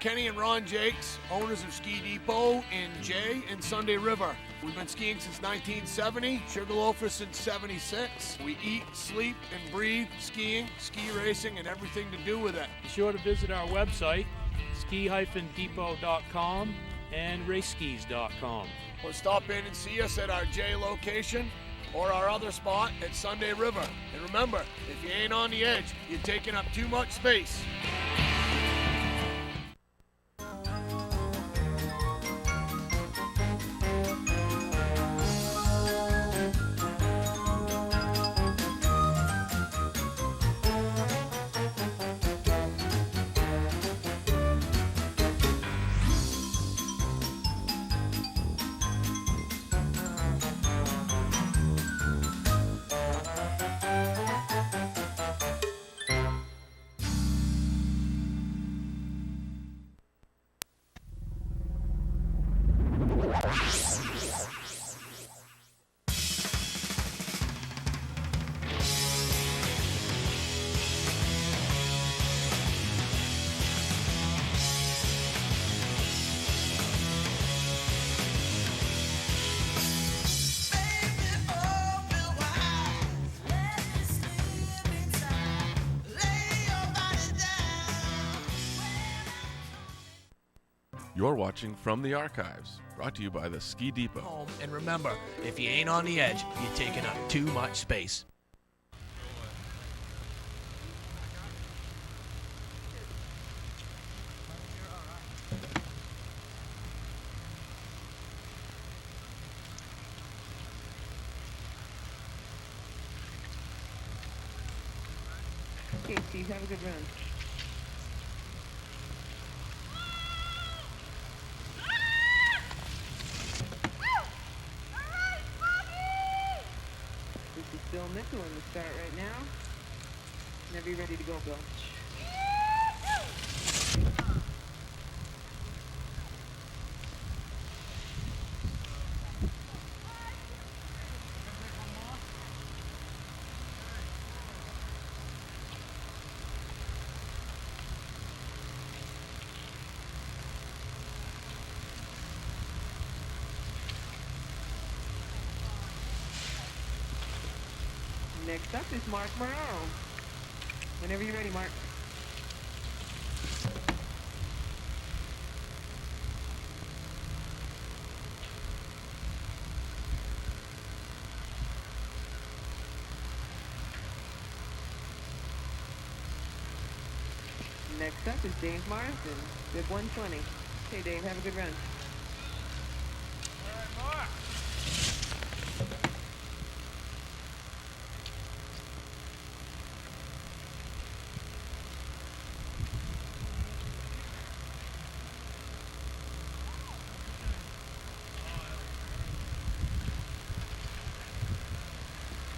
Kenny and Ron Jakes, owners of Ski Depot in Jay and Sunday River. We've been skiing since 1970, Sugarloafers since 76. We eat, sleep, and breathe skiing, ski racing, and everything to do with it. Be sure to visit our website, ski-depot.com and raceskis.com. Or stop in and see us at our Jay location or our other spot at Sunday River. And remember, if you ain't on the edge, you're taking up too much space. You're watching From the Archives, brought to you by the Ski Depot. And remember, if you ain't on the edge, you're taking up too much space. Okay, Steve, have a good run. Bill Mitchell in the start right now. Whenever you're ready to go, Bill. Next up is Mark Morrow. Whenever you're ready, Mark. Next up is Dave Morrison, bib 120. Okay, Dave, have a good run. All right, Mark.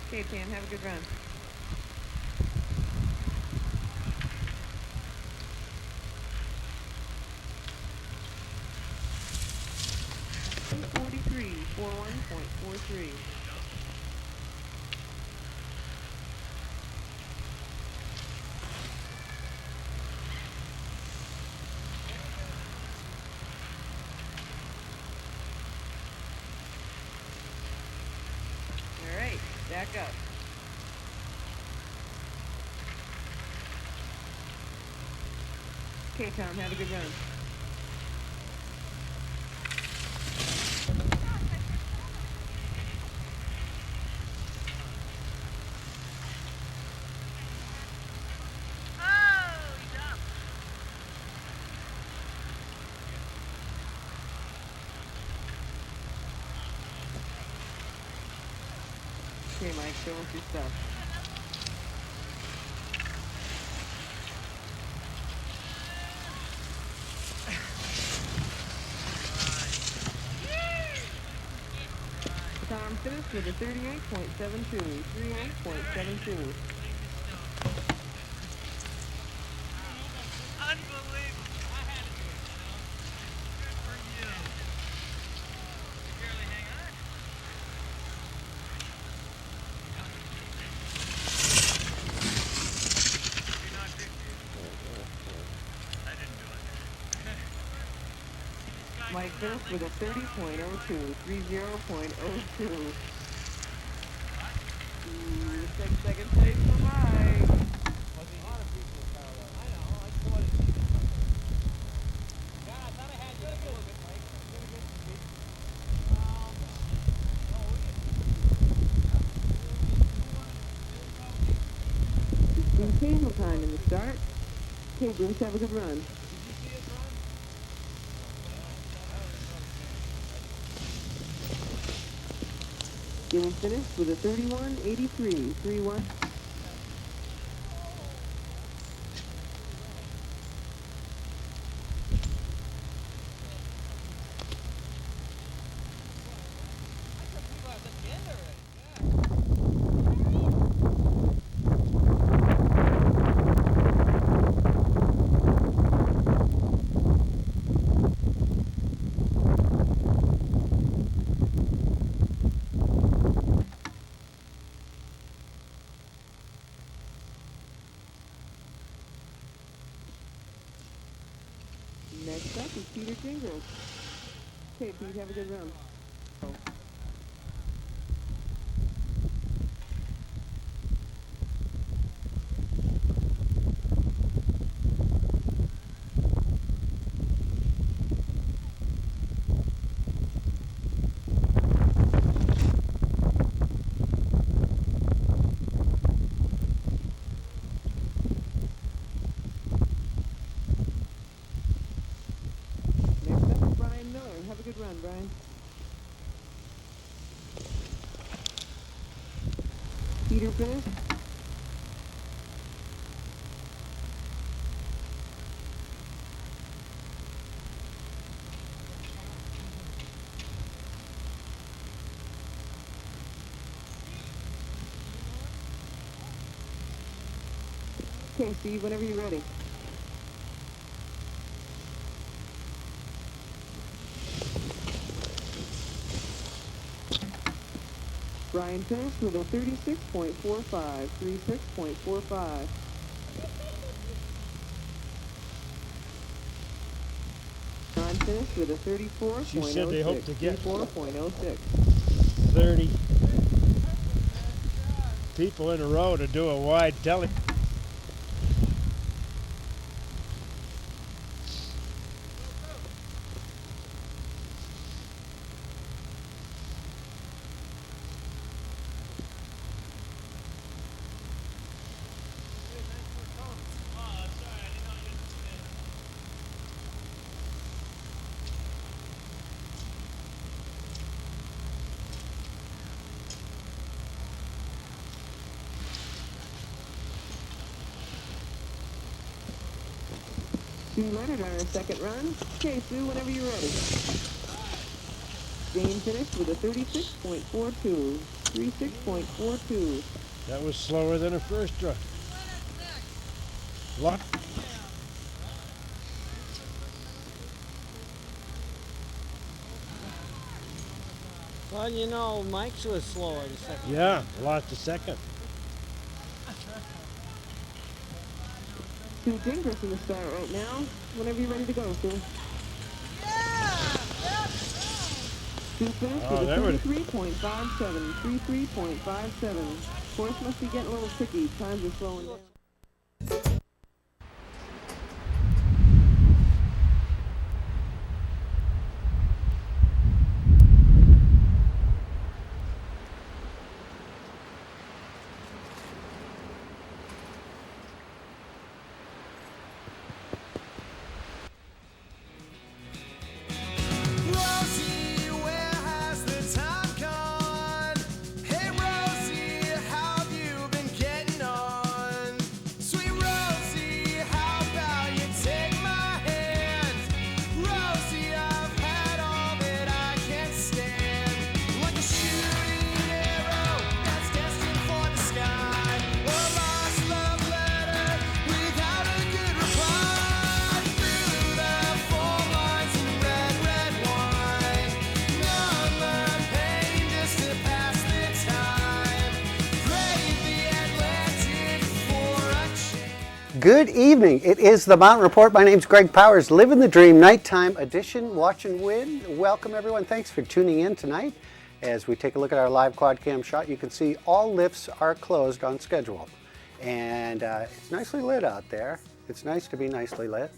Okay, Pam, have a good run. .43, 41.43. All right, back up. Okay, Tom, have a good run. Okay, Mike, show us your stuff. Tom finished with a 38.72, 38.72. Mike finished with a 30.02, 30.02. 6 second place for Mike. Table time in the start. Okay, Bruce, have a good run. Getting finished with a 31.83, 3-1. Next up is Peter Jingles. Okay, Pete, have a good run. Have a good run, Brian. Peter finished. Okay, Steve, whenever you're ready. Brian finished with a 36.45, 36.45. John finished with a 34.06, She said they hope to get 34.06. 30 people in a row to do a wide deli. Sue Leonard on her second run. Okay, Sue, whenever you're ready. Jane finished with a 36.42, 36.42. That was slower than her first run. Lot. Well, you know, Mike's was slower the second. Yeah, lost a second. Sue Gingras in the start right now. Whenever you're ready to go, Sue. Sue finished with a 33.57, 33.57. Course must be getting a little tricky. Times are slowing down. Good evening. It is the Mountain Report. My name's Greg Powers, Living the Dream Nighttime Edition, Watch and Win. Welcome everyone. Thanks for tuning in tonight. As we take a look at our live quad cam shot, you can see all lifts are closed on schedule. And it's nicely lit out there. It's nice to be nicely lit.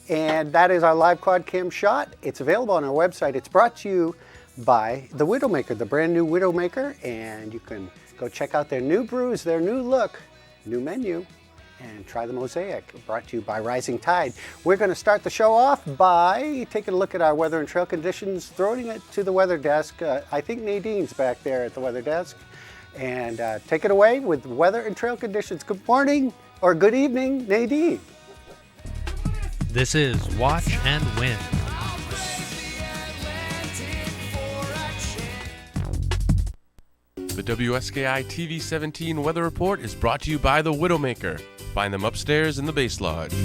And that is our live quad cam shot. It's available on our website. It's brought to you by the Widowmaker, the brand new Widowmaker. And you can go check out their new brews, their new look, new menu, and try the Mosaic, brought to you by Rising Tide. We're going to start the show off by taking a look at our weather and trail conditions, throwing it to the weather desk. I think Nadine's back there at the weather desk. And take it away with weather and trail conditions. Good morning, or good evening, Nadine. This is Watch and Win. The WSKI TV 17 Weather Report is brought to you by the Widowmaker. Find them upstairs in the Base Lodge.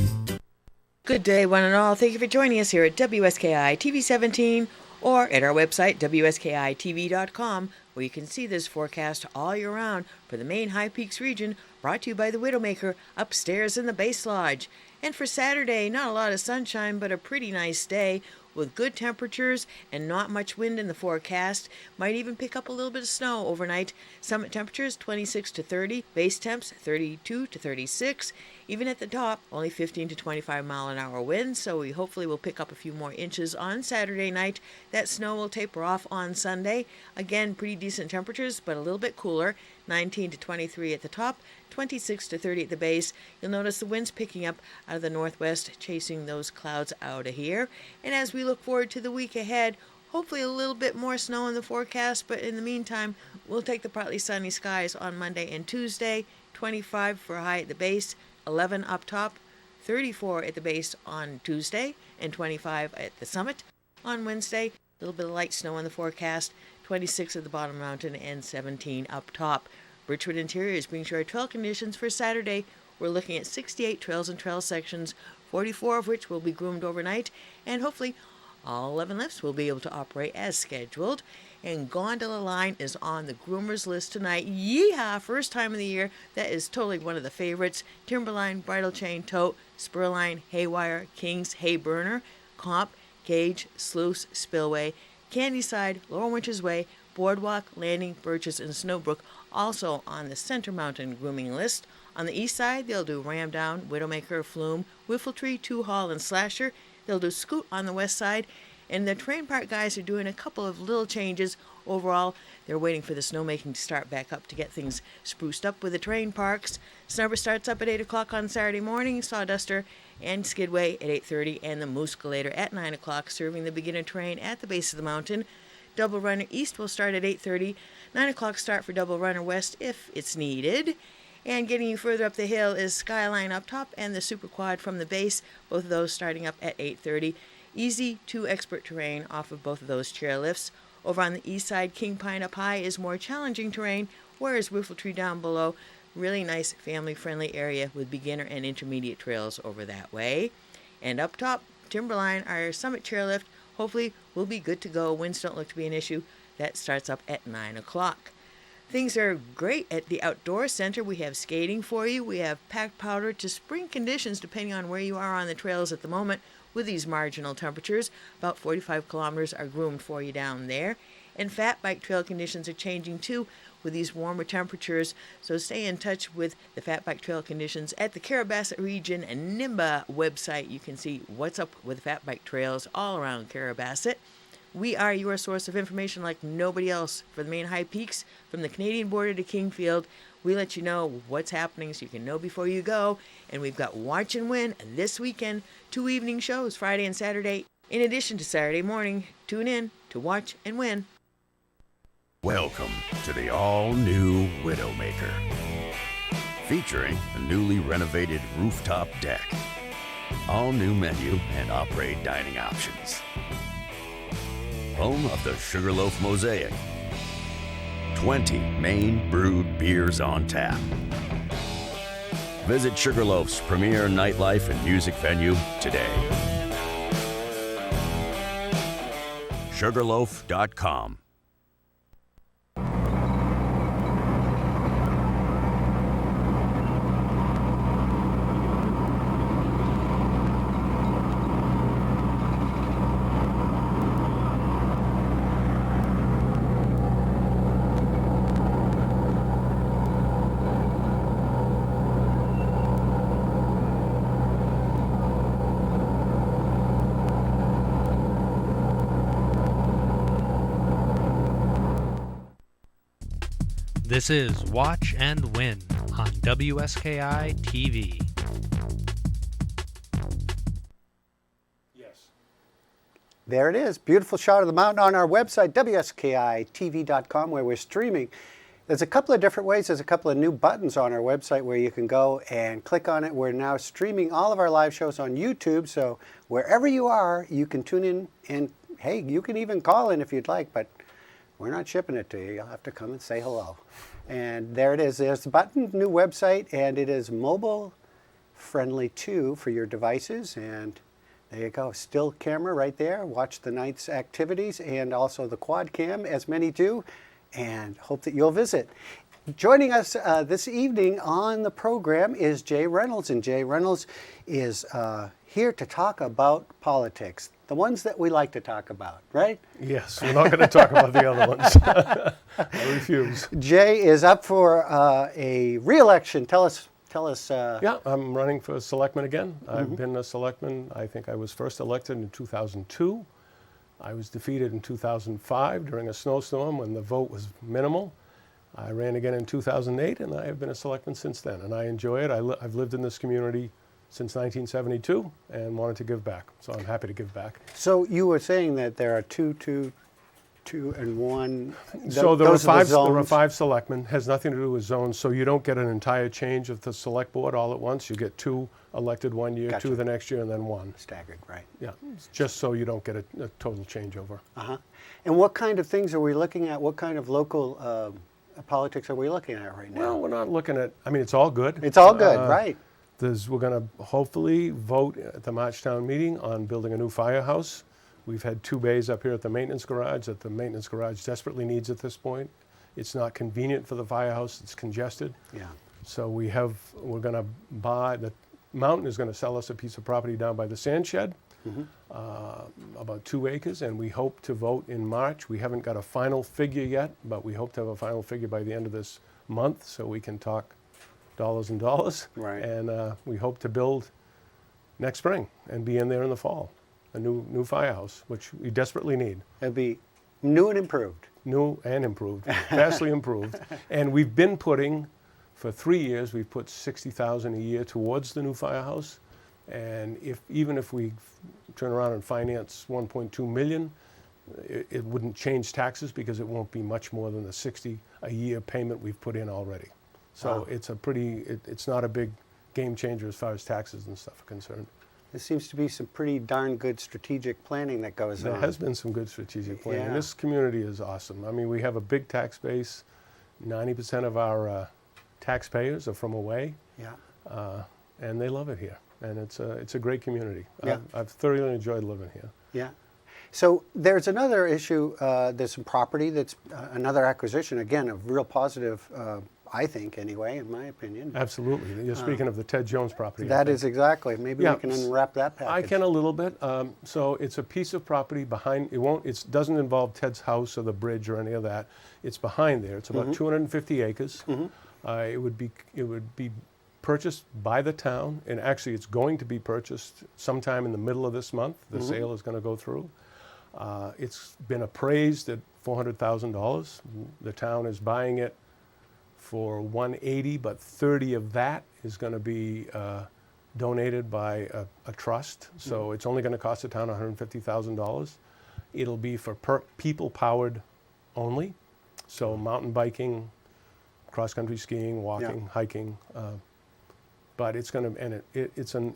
Good day, one and all. Thank you for joining us here at WSKI TV 17 or at our website, WSKITV.com, where you can see this forecast all year round for the Maine High Peaks region, brought to you by the Widowmaker upstairs in the Base Lodge. And for Saturday, not a lot of sunshine, but a pretty nice day with good temperatures and not much wind in the forecast. Might even pick up a little bit of snow overnight. Summit temperatures 26 to 30, base temps 32 to 36. Even at the top, only 15 to 25 mile an hour winds, so we hopefully will pick up a few more inches on Saturday night. That snow will taper off on Sunday. Again, pretty decent temperatures, but a little bit cooler. 19 to 23 at the top, 26 to 30 at the base. You'll notice the winds picking up out of the northwest, chasing those clouds out of here. And as we look forward to the week ahead, hopefully a little bit more snow in the forecast, but in the meantime, we'll take the partly sunny skies on Monday and Tuesday. 25 for a high at the base, 11 up top, 34 at the base on Tuesday, and 25 at the summit on Wednesday. A little bit of light snow in the forecast, 26 at the bottom mountain and 17 up top. Birchwood Interiors brings you our trail conditions for Saturday. We're looking at 68 trails and trail sections, 44 of which will be groomed overnight, and hopefully all 11 lifts will be able to operate as scheduled. And Gondola Line is on the groomers list tonight. Yeehaw! First time of the year. That is totally one of the favorites. Timberline, Bridle Chain, Tote, Spurline, Haywire, Kings, Hay Burner, Comp, Gage, Sluice, Spillway, Candyside, Lower Winters Way, Boardwalk, Landing, Birches, and Snowbrook, also on the Center Mountain grooming list. On the east side, they'll do Ramdown, Widowmaker, Flume, Whiffletree, Two Hall, and Slasher. They'll do Scoot on the west side. And the terrain park guys are doing a couple of little changes. Overall, they're waiting for the snowmaking to start back up to get things spruced up with the terrain parks. Snubber starts up at 8 o'clock on Saturday morning, Sawduster and Skidway at 8:30, and the Mooscalator at 9 o'clock, serving the beginner terrain at the base of the mountain. Double Runner East will start at 8:30, 9 o'clock start for Double Runner West if it's needed. And getting you further up the hill is Skyline up top and the Super Quad from the base, both of those starting up at 8:30. Easy to expert terrain off of both of those chairlifts. Over on the east side, King Pine up high is more challenging terrain, whereas Whiffletree down below, really nice family-friendly area with beginner and intermediate trails over that way. And up top, Timberline, our summit chairlift, hopefully will be good to go. Winds don't look to be an issue. That starts up at 9 o'clock. Things are great at the Outdoor Center. We have skating for you. We have packed powder to spring conditions depending on where you are on the trails at the moment. With these marginal temperatures, about 45 kilometers are groomed for you down there. And fat bike trail conditions are changing too with these warmer temperatures. So stay in touch with the fat bike trail conditions at the Carrabassett Region and NIMBA website. You can see what's up with fat bike trails all around Carrabassett. We are your source of information like nobody else for the Maine High Peaks, from the Canadian border to Kingfield. We let you know what's happening so you can know before you go. And we've got Watch and Win this weekend, 2 evening shows, Friday and Saturday. In addition to Saturday morning, tune in to Watch and Win. Welcome to the all-new Widowmaker, featuring a newly renovated rooftop deck, all-new menu and operate dining options. Home of the Sugarloaf Mosaic. 20 Maine brewed beers on tap. Visit Sugarloaf's premier nightlife and music venue today. Sugarloaf.com. This is Watch and Win on WSKI TV. There it is. Beautiful shot of the mountain on our website, WSKITV.com, where we're streaming. There's a couple of different ways. There's a couple of new buttons on our website where you can go and click on it. We're now streaming all of our live shows on YouTube, so wherever you are, you can tune in, and hey, you can even call in if you'd like, but we're not shipping it to you. You'll have to come and say hello. And there it is. There's the button, new website, and it is mobile friendly too for your devices. And there you go. Still camera right there. Watch the night's activities and also the quad cam, as many do, and hope that you'll visit. Joining us this evening on the program is Jay Reynolds, and Jay Reynolds is here to talk about politics, the ones that we like to talk about, right? Yes, we're not going to talk about the other ones. I refuse. Jay is up for a re-election. Tell us. Yeah, I'm running for selectman again. I've been a selectman. I think I was first elected in 2002. I was defeated in 2005 during a snowstorm when the vote was minimal. I ran again in 2008, and I have been a selectman since then, and I enjoy it. I've lived in this community since 1972 and wanted to give back, so I'm happy to give back. So you were saying that there are two, and one. So there are five selectmen. Has nothing to do with zones. So you don't get an entire change of the select board all at once. You get two elected one year, Gotcha. two the next year, and then one. Staggered, right? Yeah, just so you don't get a total changeover. And what kind of things are we looking at? What kind of local politics are we looking at right now? Well, we're not looking at. I mean, it's all good. It's all good, right? We're going to hopefully vote at the March town meeting on building a new firehouse. We've had two bays up here at the maintenance garage that the maintenance garage desperately needs at this point. It's not convenient for the firehouse, it's congested. Yeah. So we're going to buy, the mountain is going to sell us a piece of property down by the sand shed, about 2 acres, and we hope to vote in March. We haven't got a final figure yet, but we hope to have a final figure by the end of this month so we can talk dollars and dollars. Right. And we hope to build next spring and be in there in the fall. A new firehouse, which we desperately need. It'd be new and improved. New and improved, vastly improved. And we've been putting, for 3 years, we've put $60,000 a year towards the new firehouse. And even if we turn around and finance 1.2 million, it wouldn't change taxes because it won't be much more than the 60 a year payment we've put in already. So it's it's not a big game changer as far as taxes and stuff are concerned. There seems to be some pretty darn good strategic planning that goes on. There has been some good strategic planning. Yeah. This community is awesome. I mean, we have a big tax base. 90% of our taxpayers are from away. Yeah. And they love it here. And it's a great community. Yeah. I've thoroughly enjoyed living here. Yeah. So there's another issue. There's some property that's another acquisition, again, a real positive, I think, anyway, in my opinion. Absolutely. You're speaking of the Ted Jones property. That is exactly. Maybe we can unwrap that package. I can a little bit. So it's a piece of property behind. It doesn't involve Ted's house or the bridge or any of that. It's behind there. It's about 250 acres. It would be purchased by the town, and actually it's going to be purchased sometime in the middle of this month. The sale is going to go through. It's been appraised at $400,000. The town is buying it for $180,000, but $30,000 of that is going to be donated by a trust. So it's only going to cost the town $150,000. It'll be for people powered only. So mountain biking, cross-country skiing, walking, hiking. But it's going to, and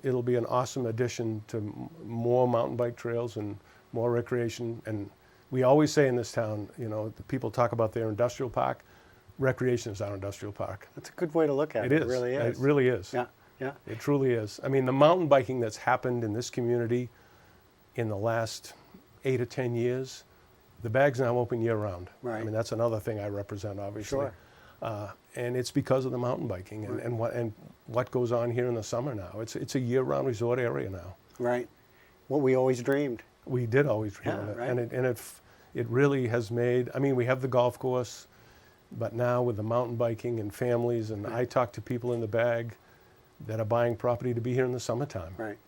it'll be an awesome addition to more mountain bike trails and more recreation. And we always say in this town, the people talk about their industrial park. Recreation is our industrial park. That's a good way to look at it. It really is. It really is. Yeah, yeah. It truly is. I mean, the mountain biking that's happened in this community in the last 8 or 10 years, the bag's now open year-round. Right. I mean, that's another thing I represent, obviously. Sure. And it's because of the mountain biking and what goes on here in the summer now. It's a year-round resort area now. Right. What we always dreamed. We did always dream of it. Right. And it really has made, I mean, we have the golf course, but now with the mountain biking and families, and I talk to people in the bag that are buying property to be here in the summertime. Right.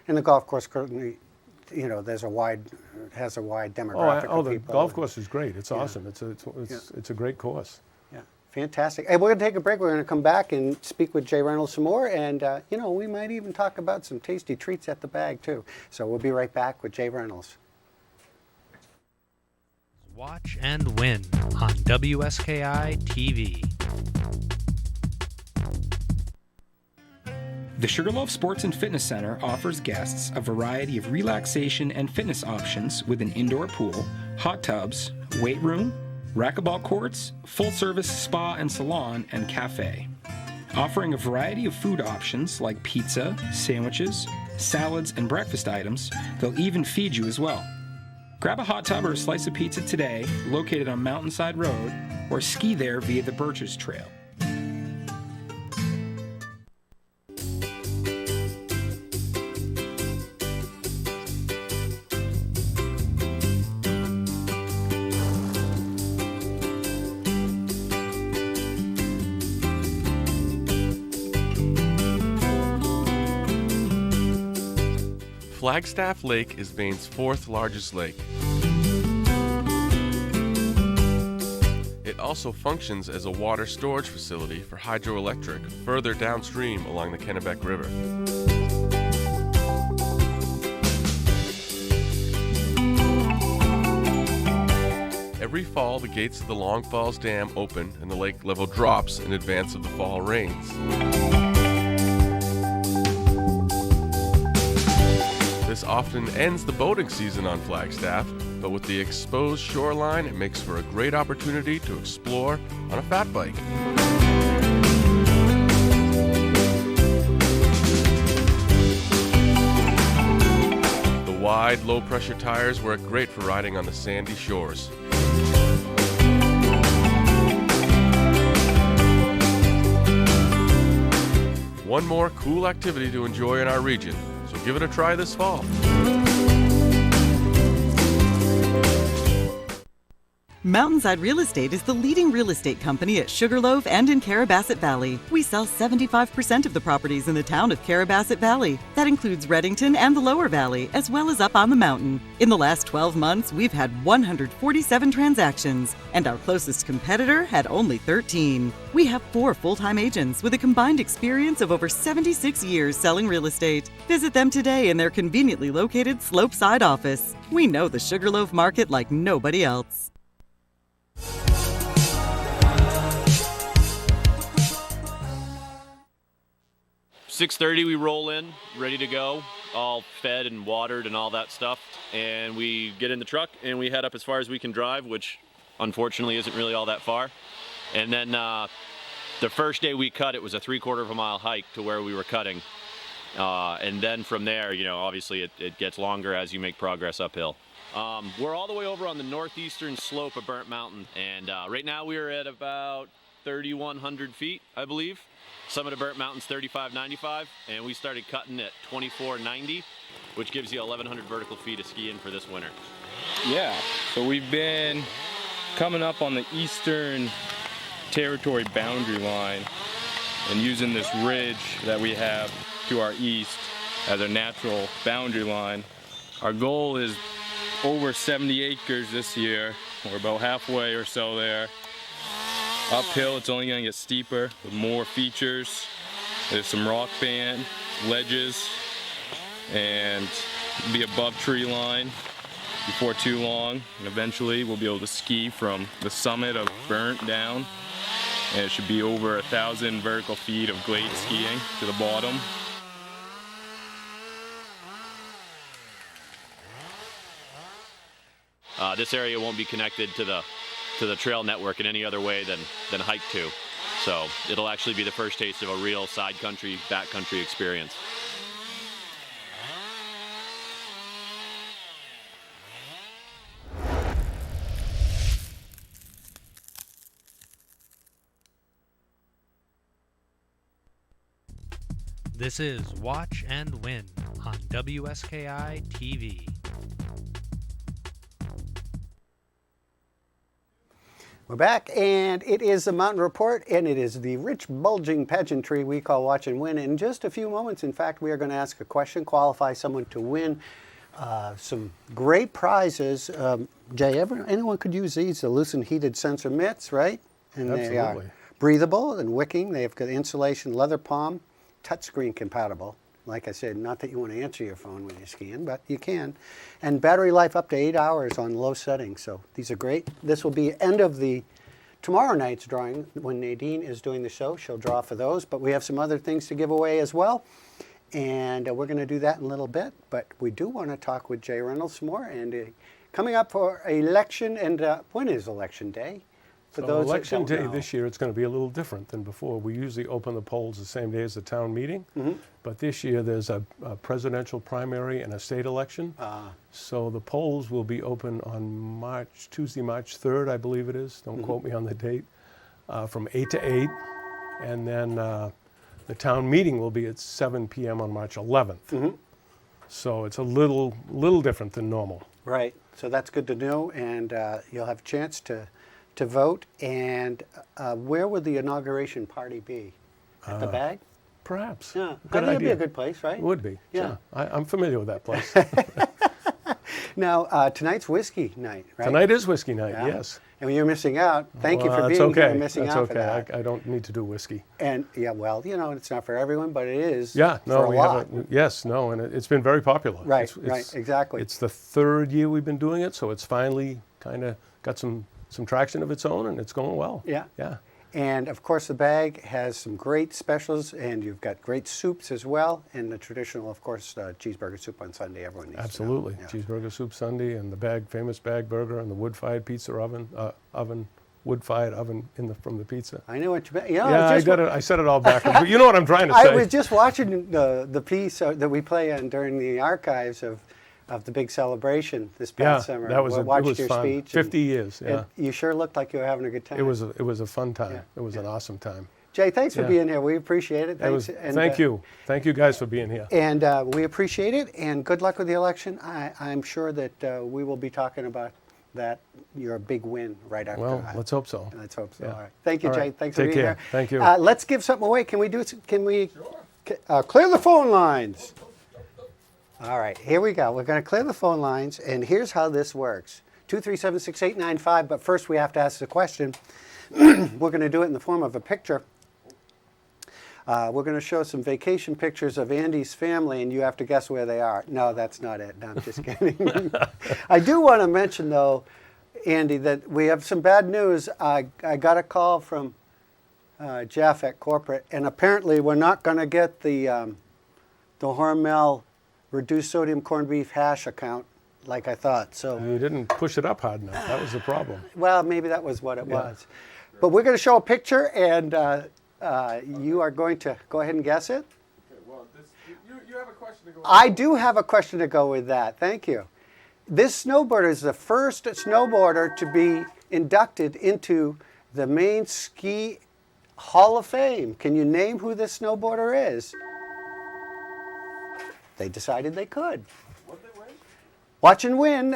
And the golf course currently, has a wide demographic of people. The golf course is great. It's awesome. It's a great course. Yeah. Fantastic. Hey, we're going to take a break. We're going to come back and speak with Jay Reynolds some more. And, we might even talk about some tasty treats at the bag, too. So we'll be right back with Jay Reynolds. Watch and Win on WSKI TV. The Sugarloaf Sports and Fitness Center offers guests a variety of relaxation and fitness options with an indoor pool, hot tubs, weight room, racquetball courts, full-service spa and salon, and cafe. Offering a variety of food options like pizza, sandwiches, salads, and breakfast items, they'll even feed you as well. Grab a hot tub or a slice of pizza today, located on Mountainside Road, or ski there via the Birches Trail. Flagstaff Lake is Maine's 4th largest lake. It also functions as a water storage facility for hydroelectric further downstream along the Kennebec River. Every fall, the gates of the Long Falls Dam open and the lake level drops in advance of the fall rains. This often ends the boating season on Flagstaff, but with the exposed shoreline, it makes for a great opportunity to explore on a fat bike. The wide, low-pressure tires work great for riding on the sandy shores. One more cool activity to enjoy in our region. So give it a try this fall. Mountainside Real Estate is the leading real estate company at Sugarloaf and in Carrabassett Valley. We sell 75% of the properties in the town of Carrabassett Valley. That includes Reddington and the Lower Valley, as well as up on the mountain. In the last 12 months, we've had 147 transactions, and our closest competitor had only 13. We have 4 full-time agents with a combined experience of over 76 years selling real estate. Visit them today in their conveniently located Slopeside office. We know the Sugarloaf market like nobody else. 6:30 we roll in, ready to go, all fed and watered and all that stuff, and we get in the truck and we head up as far as we can drive, which unfortunately isn't really all that far. And then the first day we cut, it was a 3/4 of a mile hike to where we were cutting, and then from there, obviously it gets longer as you make progress uphill. We're all the way over on the northeastern slope of Burnt Mountain, and right now we are at about 3,100 feet, I believe. Summit of Burnt Mountain's 3,595, and we started cutting at 2,490, which gives you 1,100 vertical feet of skiing for this winter. Yeah, so we've been coming up on the eastern territory boundary line and using this ridge that we have to our east as a natural boundary line. Our goal is over 70 acres this year. We're about halfway or so there. Uphill, it's only going to get steeper with more features. There's some rock band, ledges, and be above tree line before too long. And eventually we'll be able to ski from the summit of Burnt down. And it should be over 1,000 vertical feet of glade skiing to the bottom. This area won't be connected to the trail network in any other way than hike to. So it'll actually be the first taste of a real side country, backcountry experience. This is Watch and Win on WSKI TV. We're back, and it is the Mountain Report, and it is the rich, bulging pageantry we call Watch and Win. In just a few moments, in fact, we are going to ask a question, qualify someone to win some great prizes. Jay, anyone could use these, the Lucent heated sensor mitts, right? And absolutely. they are breathable and wicking. They've got insulation, leather palm, touchscreen compatible. Like I said, not that you want to answer your phone when you're skiing, but you can. And battery life up to 8 hours on low settings. So these are great. This will be end of the tomorrow night's drawing. When Nadine is doing the show, she'll draw for those. But we have some other things to give away as well. And we're going to do that in a little bit. But we do want to talk with Jay Reynolds some more. And coming up for election, and when is election day? For So those that election don't day know. this year, it's going to be a little different than before. We usually open the polls the same day as the town meeting, but this year there's a presidential primary and a state election. So the polls will be open on Tuesday, March 3rd, I believe it is. Don't quote me on the date. From 8 to 8, and then the town meeting will be at 7 p.m. on March 11th. So it's a little different than normal. Right. So that's good to know, and you'll have a chance to vote. And where would the inauguration party be? At the Bag? Perhaps. Yeah. Good I think it'd be idea. a good place, right? It would be. Yeah. I'm familiar with that place. Now, tonight's whiskey night, right? Tonight is whiskey night, Yeah. yes. And you're missing out. Thank you for Well, being that's here okay. and missing That's out okay. for that. I don't need to do whiskey. And yeah, well, you know, it's not for everyone, but it is Yeah, no, for a we lot. haven't. Yes, no, and it's been very popular. Right, right, exactly. It's the third year we've been doing it, so it's finally kind of got some traction of its own, and it's going well. Yeah. Yeah. And of course, the Bag has some great specials, and you've got great soups as well, and the traditional, of course, cheeseburger soup on Sunday. Everyone needs Absolutely. to know. Yeah. Cheeseburger soup Sunday, and the famous Bag burger, and the wood-fired pizza wood-fired oven from the pizza. I know what you meant. You know, Yeah, I just I said it all backwards. But you know what I'm trying to say. I was just watching the piece that we play on during the archives of the big celebration this past summer. that was We it watched was your fun. speech. 50 years. Yeah. You sure looked like you were having a good time. It was a fun time. Yeah. It was an awesome time. Jay, thanks for Yeah. being here. We appreciate it. Thanks. Thank you. Thank you guys for being here. And we appreciate it. And good luck with the election. I'm sure that we will be talking about that, your big win right after. Well, let's hope so. Let's hope so. Yeah. All right. Thank you, All Jay. right. Thanks for Take being care. here. Thank you. Let's give something away. Can we clear the phone lines? All right, here we go. We're going to clear the phone lines, and here's how this works. 237-6895, but first we have to ask the question. We're going to do it in the form of a picture. We're going to show some vacation pictures of Andy's family, and you have to guess where they are. No, that's not it. No, I'm just kidding. I do want to mention, though, Andy, that we have some bad news. I got a call from Jeff at corporate, and apparently we're not going to get the Hormel reduced sodium corned beef hash account like I thought. So You didn't push it up hard enough. That was the problem. well, maybe that was what it was. But we're going to show a picture, and you are going to go ahead and guess it. Well, you have a question to go. I do have a question to go with that. Thank you. This snowboarder is the first snowboarder to be inducted into the Maine Ski Hall of Fame. Can you name who this snowboarder is? They decided they could. Watch and win.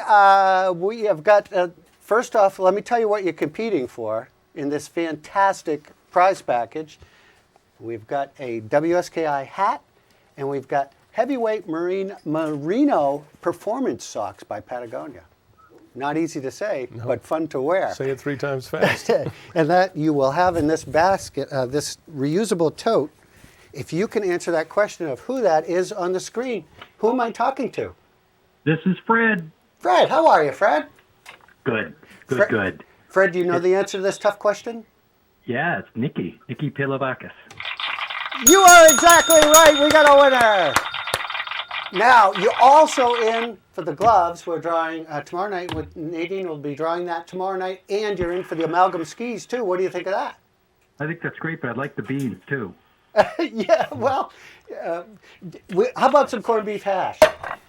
We have got, first off, let me tell you what you're competing for in this fantastic prize package. We've got a WSKI hat, and we've got heavyweight merino performance socks by Patagonia. Not easy to say, but fun to wear. Say it 3 times fast. And that you will have in this basket, this reusable tote, if you can answer that question of who that is on the screen. Who am I talking to? This is Fred. Fred, how are you, Fred? Good. Good. Fred, do you know the answer to this tough question? Yeah, it's Nikki Pilavakis. You are exactly right. We got a winner. Now, you're also in for the gloves. We're drawing tomorrow night. Nadine will be drawing that tomorrow night. And you're in for the amalgam skis, too. What do you think of that? I think that's great, but I'd like the beans, too. Yeah, well, how about some corned beef hash?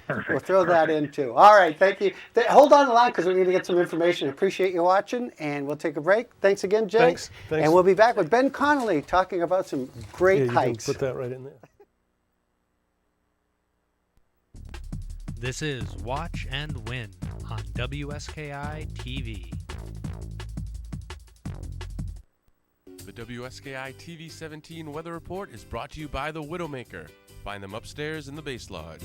Perfect. We'll throw that in, too. All right, thank you. Hold on the line because we need to get some information. Appreciate you watching, and we'll take a break. Thanks again, Jay. Thanks. And we'll be back with Ben Connolly talking about some great You can hikes. put that right in there. This is Watch and Win on WSKI TV. The WSKI TV 17 Weather Report is brought to you by the Widowmaker. Find them upstairs in the Base Lodge.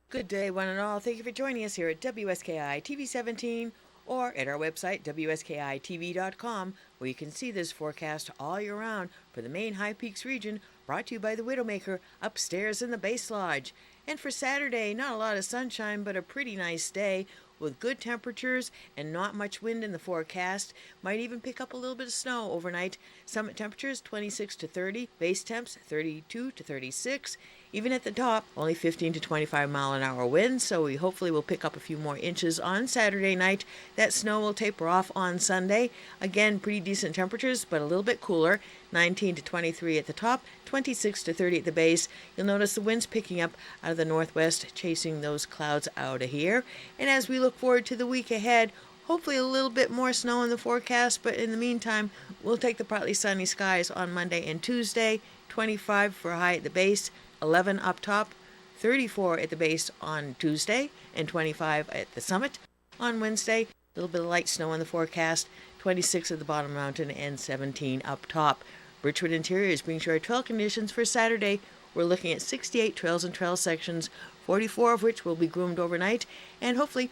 Good day, one and all. Thank you for joining us here at WSKI TV 17 or at our website, WSKITV.com, where you can see this forecast all year round for the Maine High Peaks region, brought to you by the Widowmaker upstairs in the Base Lodge. And for Saturday, not a lot of sunshine, but a pretty nice day with good temperatures and not much wind in the forecast. Might even pick up a little bit of snow overnight. Summit temperatures 26 to 30, base temps 32 to 36. Even at the top, only 15 to 25 mile an hour winds, so we hopefully will pick up a few more inches on Saturday night. That snow will taper off on Sunday. Again, pretty decent temperatures, but a little bit cooler. 19 to 23 at the top, 26 to 30 at the base. You'll notice the winds picking up out of the northwest, chasing those clouds out of here. And as we look forward to the week ahead, hopefully a little bit more snow in the forecast, but in the meantime, we'll take the partly sunny skies on Monday and Tuesday. 25 for a high at the base, 11 up top, 34 at the base on Tuesday, and 25 at the summit on Wednesday. A little bit of light snow in the forecast, 26 at the bottom mountain, and 17 up top. Birchwood Interiors brings you our trail conditions for Saturday. We're looking at 68 trails and trail sections, 44 of which will be groomed overnight, and hopefully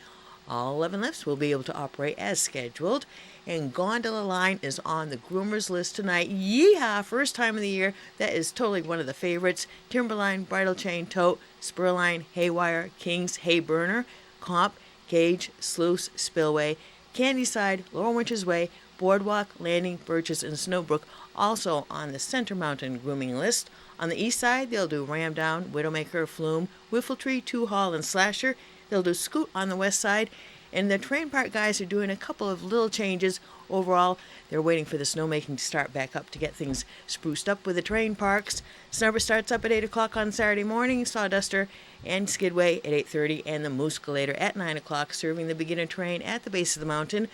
all 11 lifts will be able to operate as scheduled. And Gondola Line is on the groomers list tonight. Yeehaw! First time of the year. That is totally one of the favorites. Timberline, Bridle Chain, Tote, Spurline, Haywire, Kings, Hay Burner, Comp, Cage, Sluice, Spillway, Candyside, Lower Winch's Way, Boardwalk, Landing, Birches, and Snowbrook, also on the Center Mountain grooming list. On the east side, they'll do Ramdown, Widowmaker, Flume, Whiffletree, Two Hall, and Slasher. They'll do Scoot on the west side. And the terrain park guys are doing a couple of little changes. Overall, they're waiting for the snowmaking to start back up to get things spruced up with the terrain parks. Snubber starts up at 8 o'clock on Saturday morning, Sawduster and Skidway at 8:30, and the Mooscalator at 9 o'clock, serving the beginner terrain at the base of the mountain.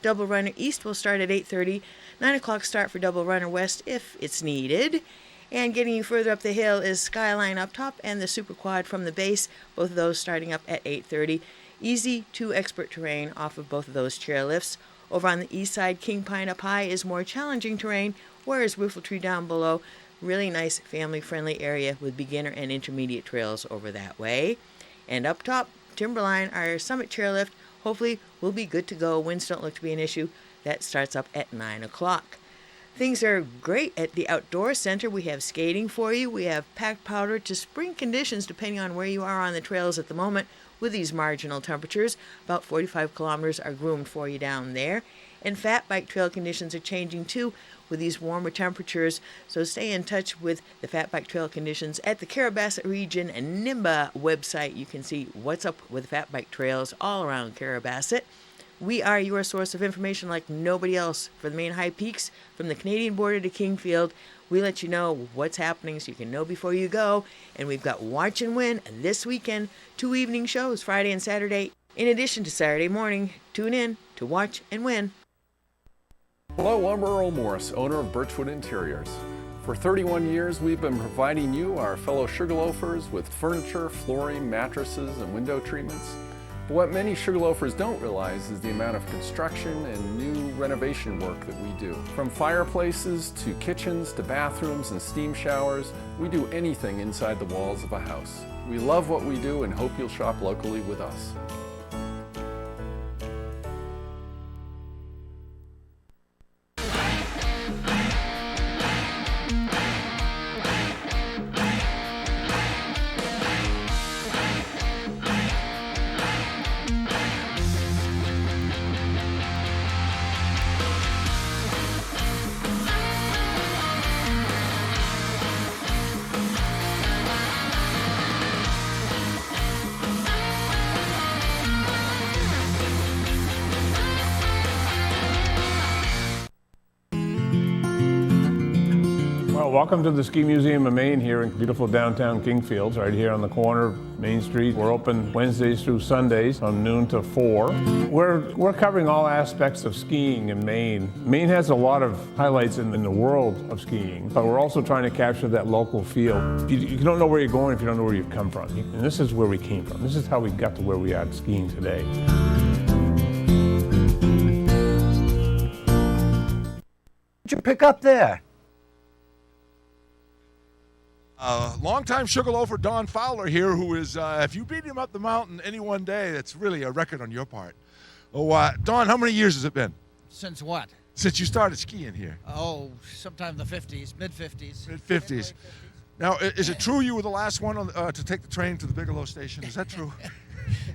Double Runner East will start at 8:30, 9 o'clock start for Double Runner West if it's needed. And getting you further up the hill is Skyline up top and the Super Quad from the base, both of those starting up at 8:30. Easy to expert terrain off of both of those chairlifts. Over on the east side, King Pine up high is more challenging terrain, whereas Whiffletree down below, really nice family-friendly area with beginner and intermediate trails over that way. And up top, Timberline, our summit chairlift, hopefully will be good to go. Winds don't look to be an issue. That starts up at 9 o'clock. Things are great at the Outdoor Center. We have skating for you. We have packed powder to spring conditions depending on where you are on the trails at the moment. With these marginal temperatures, about 45 kilometers are groomed for you down there. And fat bike trail conditions are changing too with these warmer temperatures. So stay in touch with the fat bike trail conditions at the Carrabassett Region and NIMBA website. You can see what's up with fat bike trails all around Carrabassett. We are your source of information like nobody else for the Maine High Peaks, from the Canadian border to Kingfield. We let you know what's happening so you can know before you go. And we've got Watch and Win this weekend, 2 evening shows, Friday and Saturday. In addition to Saturday morning, tune in to Watch and Win. Hello, I'm Earl Morris, owner of Birchwood Interiors. For 31 years, we've been providing you, our fellow Sugarloafers, with furniture, flooring, mattresses, and window treatments. But what many Sugarloafers don't realize is the amount of construction and new renovation work that we do. From fireplaces to kitchens to bathrooms and steam showers, we do anything inside the walls of a house. We love what we do and hope you'll shop locally with us. Welcome to the Ski Museum of Maine here in beautiful downtown Kingfields, right here on the corner of Main Street. We're open Wednesdays through Sundays from noon to 4. We're covering all aspects of skiing in Maine. Maine has a lot of highlights in the world of skiing, but we're also trying to capture that local feel. You don't know where you're going if you don't know where you've come from. And this is where we came from. This is how we got to where we are skiing today. What'd you pick up there? Longtime Sugarloafer Don Fowler here, who is, if you beat him up the mountain any one day, that's really a record on your part. Oh, Don, how many years has it been Since what? since you started skiing here? Oh, sometime in the 50s, mid-50s. Mid-50s. Now, is it true you were the last one to take the train to the Bigelow station? Is that true?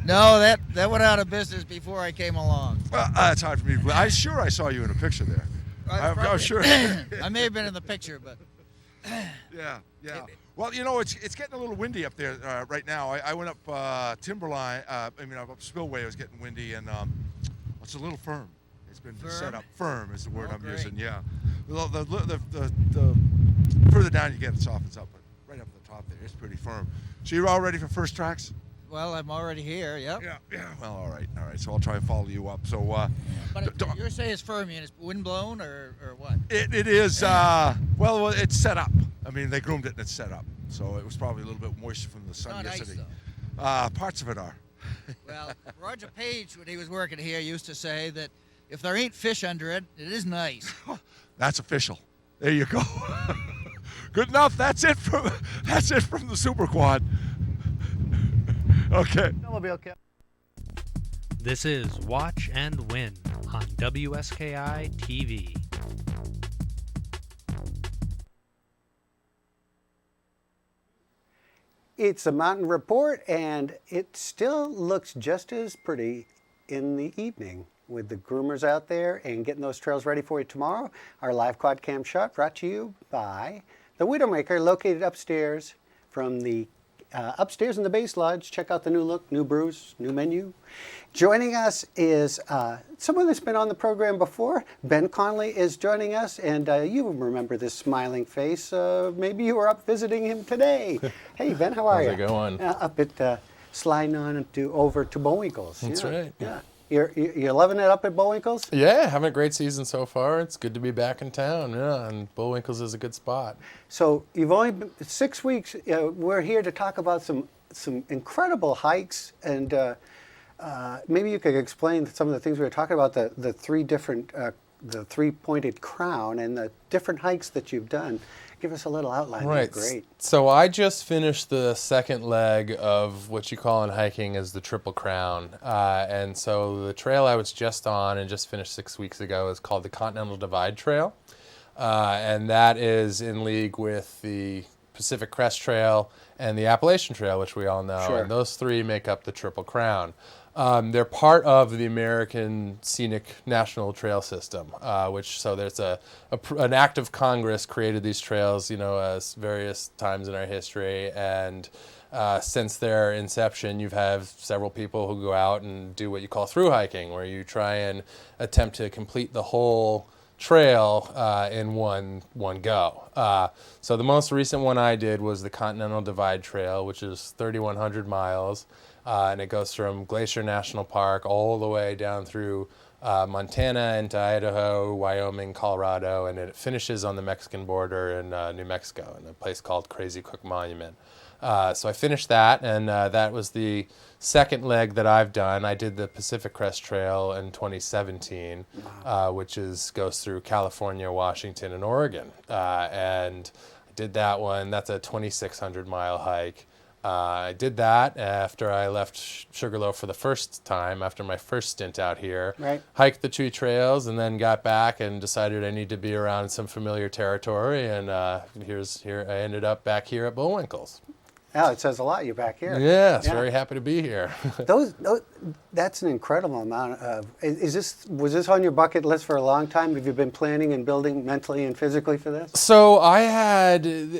No, that went out of business before I came along. Well, it's hard for me to believe. I'm sure I saw you in a picture there. I'm sure. I may have been in the picture, but... Yeah. Well, you know, it's getting a little windy up there right now. I went up Timberline. Up Spillway. It was getting windy, and it's a little firm. It's been set up. Firm is the word I'm using. Yeah. The further down you get, it softens up, but right up at the top there, it's pretty firm. So you're all ready for first tracks? Well, I'm already here, yep. Yeah. Well, all right. So I'll try and follow you up. So, but you're saying it's firm, you mean it's windblown or what? It is, well, it's set up. I mean, they groomed it and it's set up. So it was probably a little bit moisture from the sun yesterday. Ice, parts of it are. Well, Roger Page, when he was working here, used to say that if there ain't fish under it, it isn't ice. That's official. There you go. Good enough. That's it from the Super Quad. Okay. This is Watch and Win on WSKI TV. It's a mountain report, and it still looks just as pretty in the evening with the groomers out there and getting those trails ready for you tomorrow. Our live quad cam shot brought to you by the Widowmaker, located upstairs from the upstairs in the base lodge. Check out the new look, new brews, new menu. Joining us is someone that's been on the program before. Ben Conley is joining us, and you remember this smiling face. Maybe you were up visiting him today. Hey, Ben, how are you? How's it going? Up at sliding on over to Bullwinkle's. That's right. Yeah. You're loving it up at Bullwinkle's? Yeah, having a great season so far. It's good to be back in town. Yeah, and Bullwinkle's is a good spot. So you've only been 6 weeks. We're here to talk about some incredible hikes, and maybe you could explain some of the things we were talking about, the three different, the three-pointed crown and the different hikes that you've done. Give us a little outline. Right. Great. So I just finished the second leg of what you call in hiking is the Triple Crown. And so the trail I was just on and just finished 6 weeks ago is called the Continental Divide Trail. And that is in league with the Pacific Crest Trail and the Appalachian Trail, which we all know. Sure. And those three make up the Triple Crown. They're part of the American Scenic National Trail System, so there's an act of Congress created these trails, as various times in our history, and since their inception, you've had several people who go out and do what you call through hiking, where you try and attempt to complete the whole trail in one go. So the most recent one I did was the Continental Divide Trail, which is 3,100 miles. And it goes from Glacier National Park all the way down through Montana into Idaho, Wyoming, Colorado, and it finishes on the Mexican border in New Mexico in a place called Crazy Cook Monument. So I finished that, and that was the second leg that I've done. I did the Pacific Crest Trail in 2017, which goes through California, Washington, and Oregon. And I did that one. That's a 2,600-mile hike. I did that after I left Sugarloaf for the first time, after my first stint out here. Right. Hiked the two trails and then got back and decided I need to be around some familiar territory. And here I ended up back here at Bullwinkle's. Oh, it says a lot. You're back here. Yes, very happy to be here. That's an incredible amount of. Was this on your bucket list for a long time? Have you been planning and building mentally and physically for this? So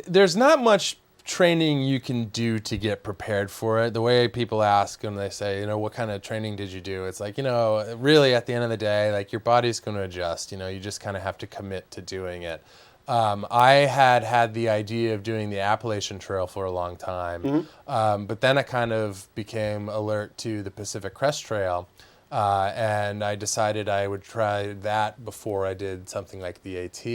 there's not much training you can do to get prepared for it. The way people ask and they say, what kind of training did you do? It's like, really at the end of the day, like your body's going to adjust. You just kind of have to commit to doing it. I had the idea of doing the Appalachian Trail for a long time, but then I kind of became alert to the Pacific Crest Trail, and I decided I would try that before I did something like the AT.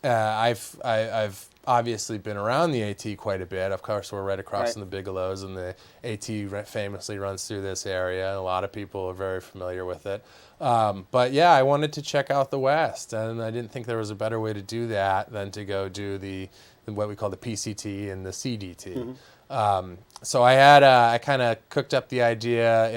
I've obviously been around the AT quite a bit. Of course, we're right across from the Bigelows, and the AT famously runs through this area. A lot of people are very familiar with it. But yeah, I wanted to check out the West, and I didn't think there was a better way to do that than to go do what we call the PCT and the CDT. So I kind of cooked up the idea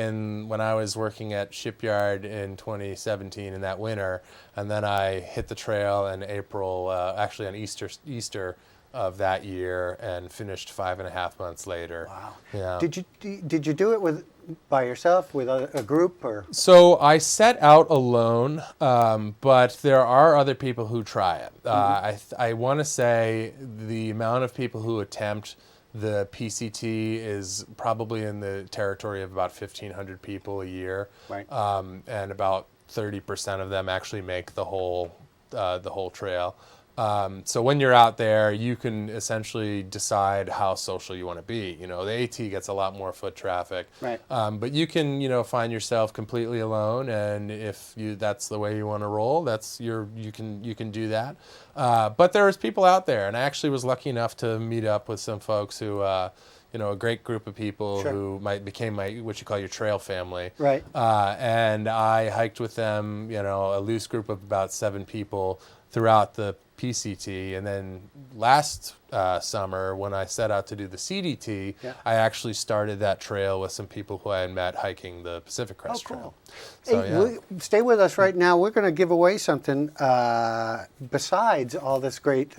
when I was working at Shipyard in 2017 in that winter, and then I hit the trail in April, actually on Easter of that year, and finished 5.5 months later. Wow. Yeah. Did you do it by yourself, with a group, or? So I set out alone, but there are other people who try it. I want to say the amount of people who attempt the PCT is probably in the territory of about 1,500 people a year, right. And about 30% of them actually make the whole trail. So when you're out there, you can essentially decide how social you want to be. You know, the AT gets a lot more foot traffic, right. But you can, find yourself completely alone, and if that's the way you want to roll, you can do that. But there's people out there, and I actually was lucky enough to meet up with some folks who, a great group of people Sure. who became what you call your trail family. Right. And I hiked with them, a loose group of about 7 people throughout the PCT, and then last summer when I set out to do the CDT, yeah. I actually started that trail with some people who I had met hiking the Pacific Crest Trail. So, hey, stay with us right now. We're going to give away something besides all this great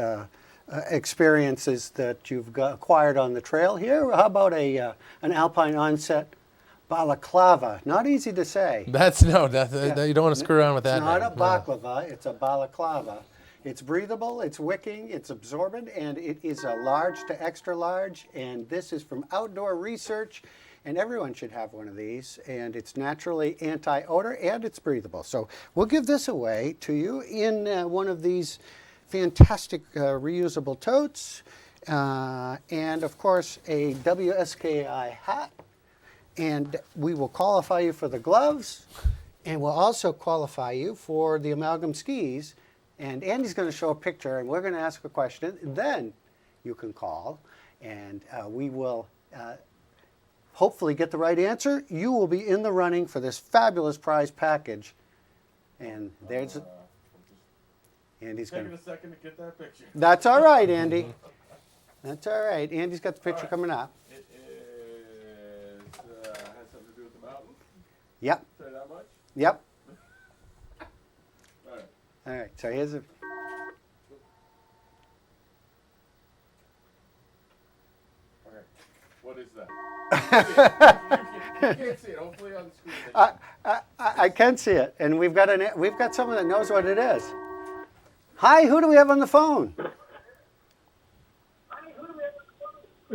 experiences that you've acquired on the trail here. How about an Alpine Onset balaclava? Not easy to say. You don't want to screw around with that. It's not name. a baklava, it's a balaclava. It's breathable, it's wicking, it's absorbent, and it is a large to extra large. And this is from Outdoor Research, and everyone should have one of these. And it's naturally anti-odor, and it's breathable. So we'll give this away to you in one of these fantastic reusable totes, and of course a WSKI hat. And we will qualify you for the gloves, and we'll also qualify you for the amalgam skis. And Andy's going to show a picture, and we're going to ask a question. Then you can call, and we will hopefully get the right answer. You will be in the running for this fabulous prize package. And there's Andy's going to... Taking a second to get that picture. That's all right, Andy. That's all right. Andy's got the picture coming up. It is, has something to do with the mountain? Yep. Say that much? Yep. All right. All right, so here's a... Okay, what is that? You can't see it, hopefully on the screen. I can see it, and we've got someone that knows what it is. Hi, who do we have on the phone?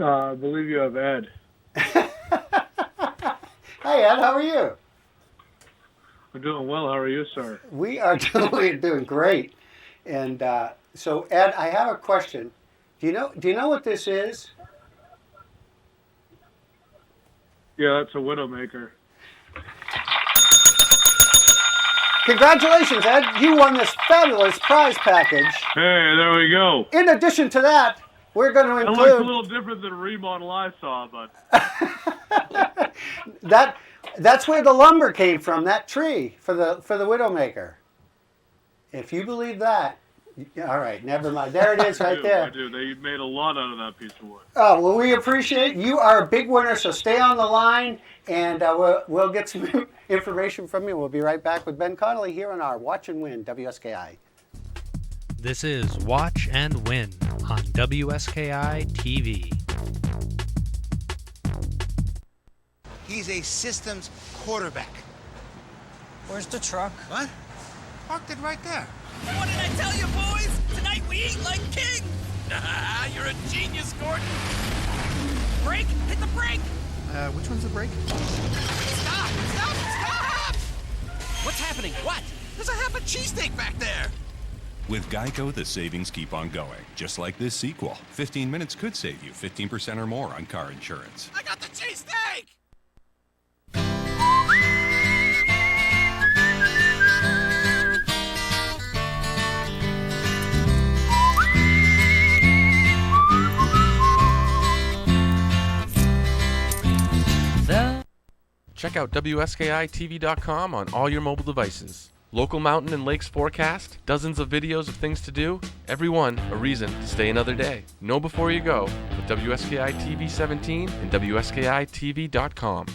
I believe you have Ed. Hi, Ed, how are you? I'm doing well. How are you, sir? We are doing great. And so, Ed, I have a question. Do you know what this is? Yeah, that's a Widowmaker. Congratulations, Ed. You won this fabulous prize package. Hey, there we go. In addition to that, we're going to It include... looks a little different than the remodel I saw, but... That's where the lumber came from, that tree, for the Widowmaker. If you believe that, all right, never mind. There it is right there. I do. They made a lot out of that piece of wood. Oh, well, we appreciate it. You are a big winner, so stay on the line, and we'll get some information from you. We'll be right back with Ben Connolly here on our Watch and Win WSKI. This is Watch and Win on WSKI TV. He's a systems quarterback. Where's the truck? What? Parked it right there. What did I tell you, boys? Tonight we eat like kings. You're a genius, Gordon. Brake! Hit the brake! Which one's the brake? Stop! Stop! Stop! What's happening? What? There's a half a cheesesteak back there. With Geico, the savings keep on going. Just like this sequel. 15 minutes could save you 15% or more on car insurance. I got the cheesesteak! Check out WSKITV.com on all your mobile devices. Local mountain and lakes forecast, dozens of videos of things to do, every one a reason to stay another day. Know before you go with WSKI TV 17 and WSKITV.com.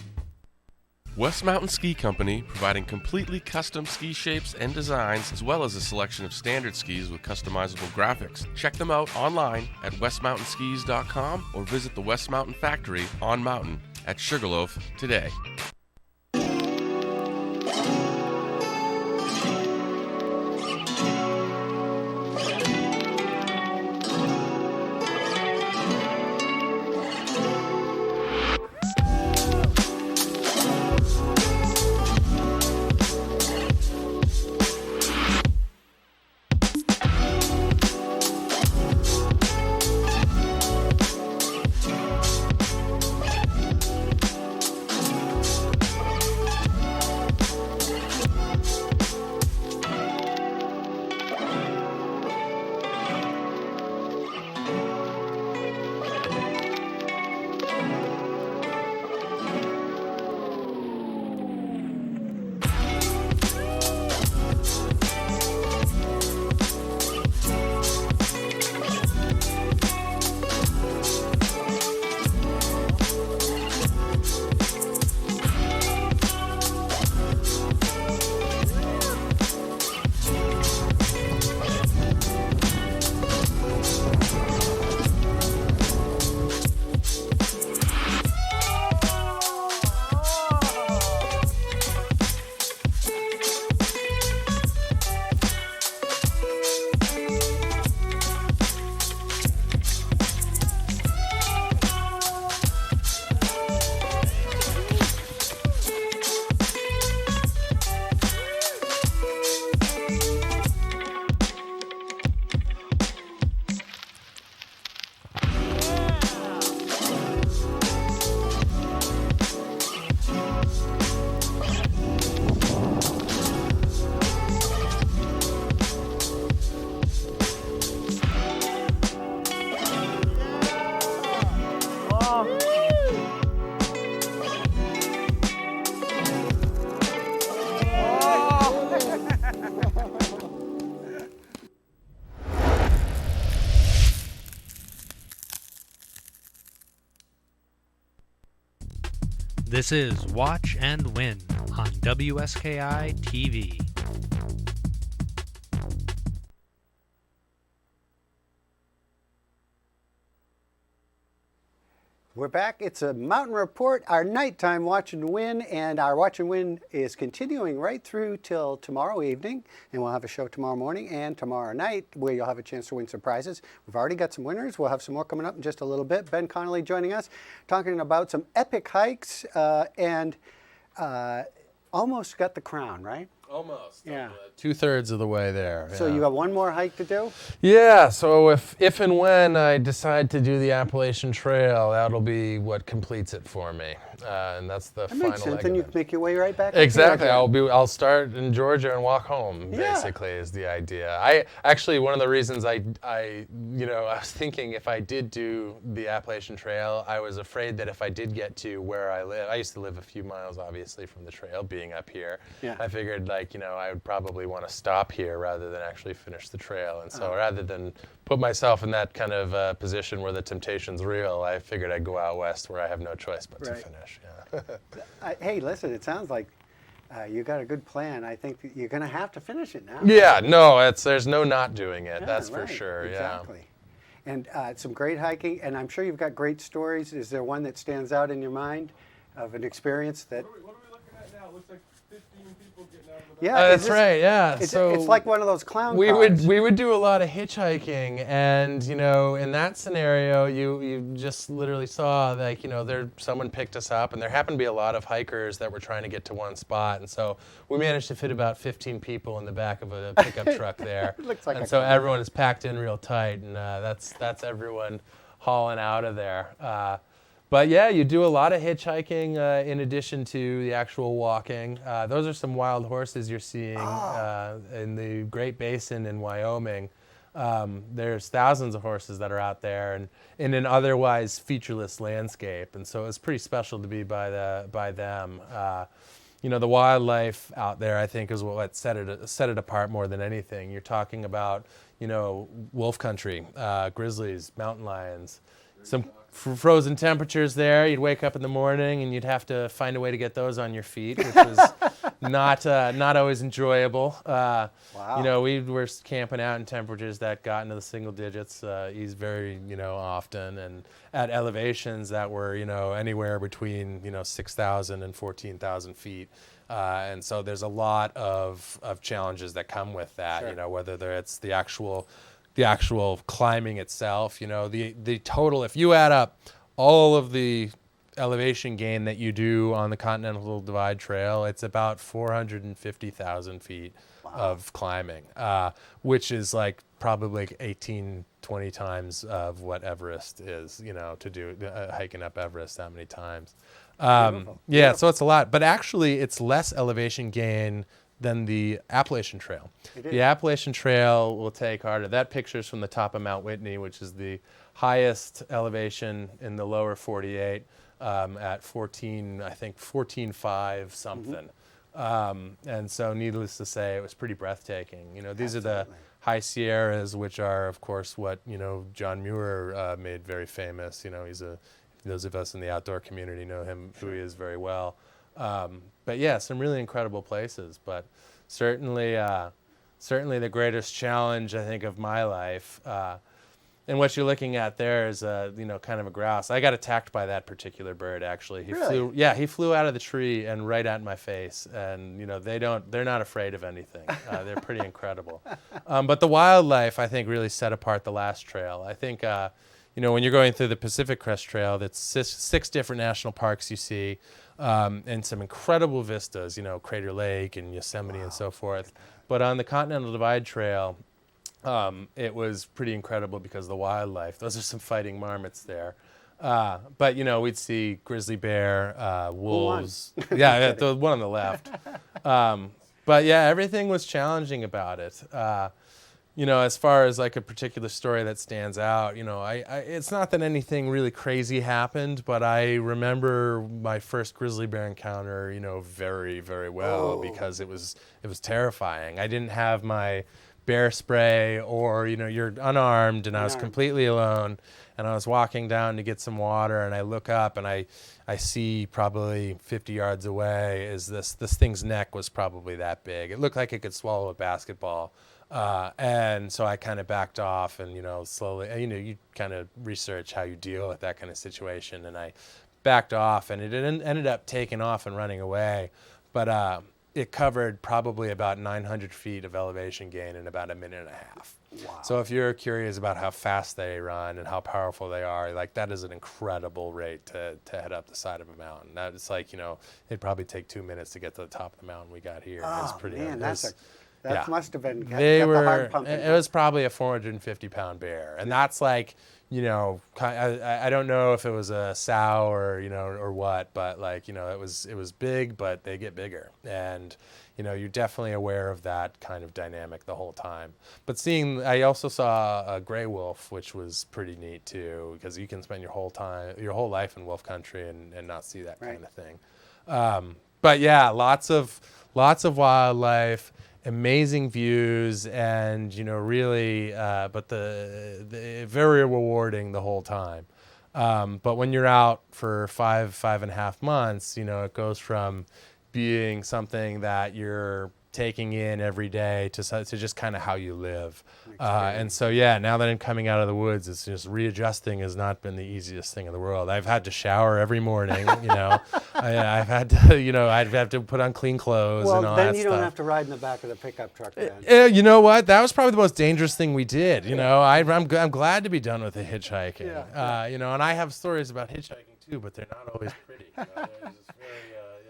West Mountain Ski Company, providing completely custom ski shapes and designs, as well as a selection of standard skis with customizable graphics. Check them out online at westmountainskis.com or visit the West Mountain Factory on Mountain at Sugarloaf today. This is Watch and Win on WSKI TV. We're back. It's a Mountain Report, our nighttime Watch and Win, and our Watch and Win is continuing right through till tomorrow evening, and we'll have a show tomorrow morning and tomorrow night where you'll have a chance to win some prizes. We've already got some winners. We'll have some more coming up in just a little bit. Ben Connolly joining us, talking about some epic hikes, and almost got the crown, right? Almost. Yeah. 2/3 of the way there. So yeah. you got one more hike to do? Yeah, so if and when I decide to do the Appalachian Trail, that'll be what completes it for me. And that's the final Makes sense. leg Then of you it. can make your way right back. up to Exactly. Georgia. I'll start in Georgia and walk home, Yeah. basically, is the idea. I actually, one of the reasons I was thinking if I did do the Appalachian Trail, I was afraid that if I did get to where I live, I used to live a few miles, obviously, from the trail, being up here. Yeah. I figured, I would probably want to stop here rather than actually finish the trail. And so rather than put myself in that kind of position where the temptation's real, I figured I'd go out west where I have no choice but to finish. Yeah. Hey, listen, it sounds like you got a good plan. I think that you're going to have to finish it now. Yeah, no, there's no not doing it. Yeah, That's for right, sure. Exactly. And some great hiking, and I'm sure you've got great stories. Is there one that stands out in your mind of an experience that? What are we looking at now? It looks like 15 people getting out of the Yeah, that's right. Yeah, It's so like one of those clown we cars. would do a lot of hitchhiking, and in that scenario, you just literally saw someone picked us up, and there happened to be a lot of hikers that were trying to get to one spot, and so we managed to fit about 15 people in the back of a pickup truck there. Looks like and so everyone is packed in real tight, and that's everyone hauling out of there. But yeah, you do a lot of hitchhiking in addition to the actual walking. Those are some wild horses you're seeing in the Great Basin in Wyoming. There's thousands of horses that are out there and in an otherwise featureless landscape, and so it's pretty special to be by them. the wildlife out there, I think, is what set it apart more than anything. You're talking about, wolf country, grizzlies, mountain lions, some frozen temperatures there. You'd wake up in the morning and you'd have to find a way to get those on your feet, which was not always enjoyable. Wow. We were camping out in temperatures that got into the single digits very often, and at elevations that were anywhere between 6,000 and 14,000 feet. And so there's a lot of challenges that come with that. Sure. Whether it's the actual climbing itself, the total, if you add up all of the elevation gain that you do on the Continental Divide Trail, it's about 450,000 feet of climbing, which is like probably 18, 20 times of what Everest is, to do hiking up Everest that many times. Yeah, so it's a lot, but actually it's less elevation gain than the Appalachian Trail. The Appalachian Trail will take harder. That picture's from the top of Mount Whitney, which is the highest elevation in the lower 48 at 14.5 something. And so needless to say, it was pretty breathtaking. These are the High Sierras, which are, of course, what, John Muir made very famous. Those of us in the outdoor community know who he is very well. But yeah, some really incredible places. But certainly the greatest challenge, I think, of my life. And what you're looking at there is, kind of a grouse. I got attacked by that particular bird, actually. He flew out of the tree and right at my face. And they're not afraid of anything. They're pretty incredible. But the wildlife, I think, really set apart the last trail. I think, when you're going through the Pacific Crest Trail, that's six different national parks you see, and some incredible vistas, Crater Lake and Yosemite and so forth. But on the Continental Divide Trail, it was pretty incredible because of the wildlife. Those are some fighting marmots there. But, we'd see grizzly bear, wolves. Yeah, the one on the left. But, yeah, everything was challenging about it. As far as like a particular story that stands out, it's not that anything really crazy happened, but I remember my first grizzly bear encounter, very, very well because it was terrifying. I didn't have my bear spray or, you're unarmed and I was completely alone and I was walking down to get some water and I look up and I see probably 50 yards away is this thing's neck was probably that big. It looked like it could swallow a basketball. And so I kind of backed off and, slowly, you kind of research how you deal with that kind of situation. And I backed off and it ended up taking off and running away. But it covered probably about 900 feet of elevation gain in about a minute and a half. Wow. So if you're curious about how fast they run and how powerful they are, like that is an incredible rate to head up the side of a mountain. That it's like, it'd probably take 2 minutes to get to the top of the mountain we got here. Oh, it's pretty, man, that must have been they the were. heart pumping. It was probably a 450-pound bear, and that's like, I don't know if it was a sow or or what, but like it was big, but they get bigger, and you're definitely aware of that kind of dynamic the whole time. But I also saw a gray wolf, which was pretty neat too, because you can spend your whole life in wolf country and not see that kind of thing. But yeah, lots of wildlife. Amazing views and really but the very rewarding the whole time, but when you're out for 5.5 months, it goes from being something that you're taking in every day to just kind of how you live. And so, yeah, now that I'm coming out of the woods, it's just readjusting has not been the easiest thing in the world. I've had to shower every morning, I've had to, I'd have to put on clean clothes and all that stuff. Well, then you don't have to ride in the back of the pickup truck then. You know what? That was probably the most dangerous thing we did. I'm glad to be done with the hitchhiking. And I have stories about hitchhiking too, but they're not always pretty.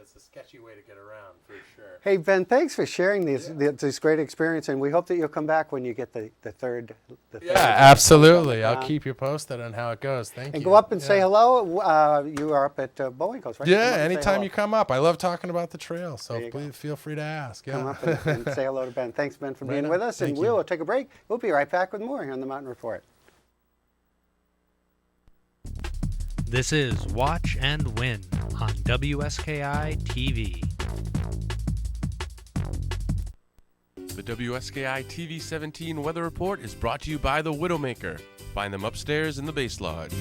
It's a sketchy way to get around for sure. Hey, Ben, thanks for sharing this great experience, and we hope that you'll come back when you get the third. Yeah, absolutely. I'll keep you posted on how it goes. Thank you. And go up and say hello. You are up at Boeing Coast, right? Yeah, anytime you come up. I love talking about the trail, so please feel free to ask. Yeah. Come up and say hello to Ben. Thanks, Ben, for being with us, and we'll take a break. We'll be right back with more here on the Mountain Report. This is Watch and Win on WSKI TV. The WSKI TV 17 Weather Report is brought to you by The Widowmaker. Find them upstairs in the Base Lodge.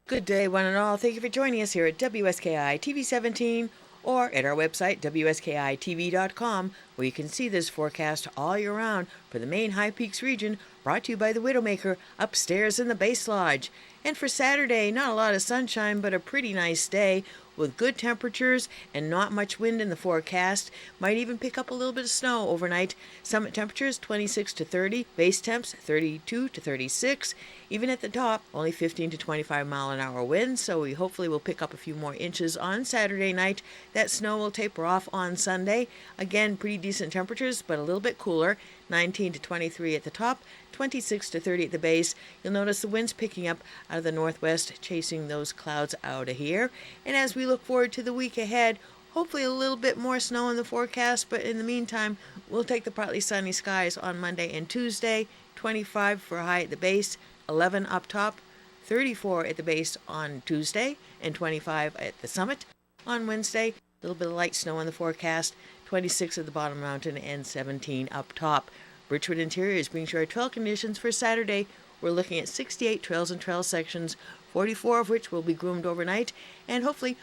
Good day, one and all. Thank you for joining us here at WSKI TV 17 or at our website, WSKITV.com, where you can see this forecast all year round for the Maine High Peaks region, brought to you by the Widowmaker upstairs in the Base Lodge. And for Saturday, not a lot of sunshine, but a pretty nice day with good temperatures and not much wind in the forecast. Might even pick up a little bit of snow overnight. Summit temperatures 26 to 30, base temps 32 to 36. Even at the top, only 15 to 25 mile an hour winds, so we hopefully will pick up a few more inches on Saturday night. That snow will taper off on Sunday. Again, pretty decent temperatures, but a little bit cooler. 19 to 23 at the top, 26 to 30 at the base. You'll notice the winds picking up out of the northwest, chasing those clouds out of here. And as we look forward to the week ahead, hopefully a little bit more snow in the forecast, but in the meantime, we'll take the partly sunny skies on Monday and Tuesday. 25 for a high at the base, 11 up top, 34 at the base on Tuesday, and 25 at the summit on Wednesday. A little bit of light snow in the forecast, 26 at the bottom mountain and 17 up top. Birchwood Interiors brings you our trail conditions for Saturday. We're looking at 68 trails and trail sections, 44 of which will be groomed overnight, and hopefully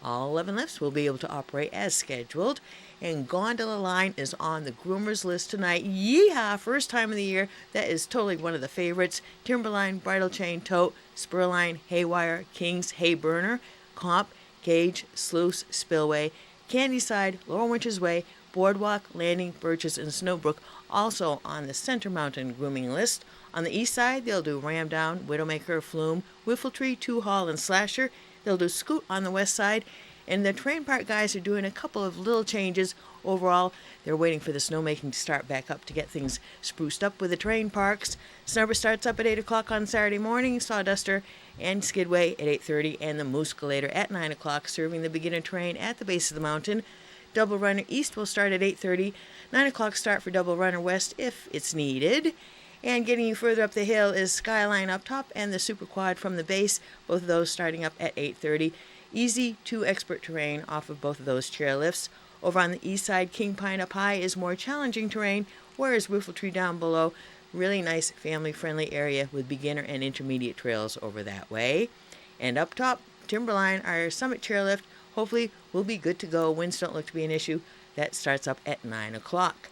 all 11 lifts will be able to operate as scheduled. And Gondola Line is on the groomers list tonight. Yeehaw! First time of the year. That is totally one of the favorites. Timberline, Bridle Chain, Tote, Spurline, Haywire, Kings, Hay Burner, Comp, Gage, Sluice, Spillway, Candyside, Lower Winch's Way, Boardwalk, Landing, Birches, and Snowbrook, also on the Center Mountain grooming list. On the east side, they'll do Ramdown, Widowmaker, Flume, Whiffletree, Two Hall, and Slasher. They'll do Scoot on the west side. And the terrain park guys are doing a couple of little changes. Overall, they're waiting for the snowmaking to start back up to get things spruced up with the terrain parks. Snubber starts up at 8 o'clock on Saturday morning, Sawduster and Skidway at 8:30, and the Mooscalator at 9 o'clock, serving the beginner terrain at the base of the mountain. Double Runner East will start at 8:30, 9 o'clock start for Double Runner West if it's needed. And getting you further up the hill is Skyline up top and the Super Quad from the base, both of those starting up at 8:30. Easy to expert terrain off of both of those chairlifts. Over on the east side, King Pine up high is more challenging terrain, whereas Whiffletree down below, really nice family-friendly area with beginner and intermediate trails over that way. And up top, Timberline, our summit chairlift, hopefully will be good to go. Winds don't look to be an issue. That starts up at 9 o'clock.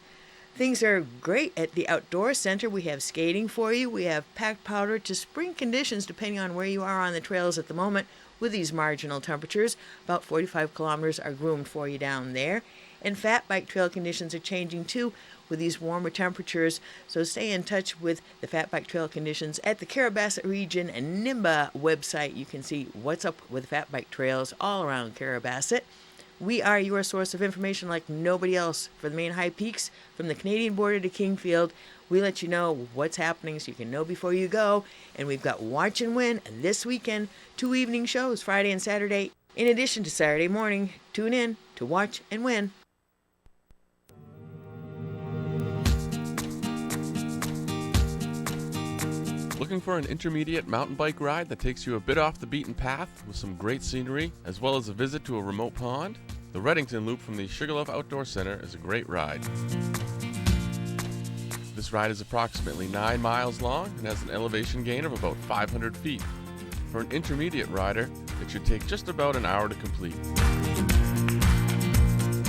Things are great at the Outdoor Center. We have skating for you. We have packed powder to spring conditions depending on where you are on the trails at the moment. With these marginal temperatures, about 45 kilometers are groomed for you down there. And fat bike trail conditions are changing too with these warmer temperatures. So stay in touch with the fat bike trail conditions at the Carrabassett Region and NIMBA website. You can see what's up with fat bike trails all around Carrabassett. We are your source of information like nobody else for the Maine High Peaks, from the Canadian border to Kingfield. We let you know what's happening so you can know before you go. And we've got Watch and Win this weekend, 2 evening shows, Friday and Saturday. In addition to Saturday morning, tune in to Watch and Win. Looking for an intermediate mountain bike ride that takes you a bit off the beaten path with some great scenery, as well as a visit to a remote pond? The Reddington Loop from the Sugarloaf Outdoor Center is a great ride. This ride is approximately 9 miles long and has an elevation gain of about 500 feet. For an intermediate rider, it should take just about an hour to complete.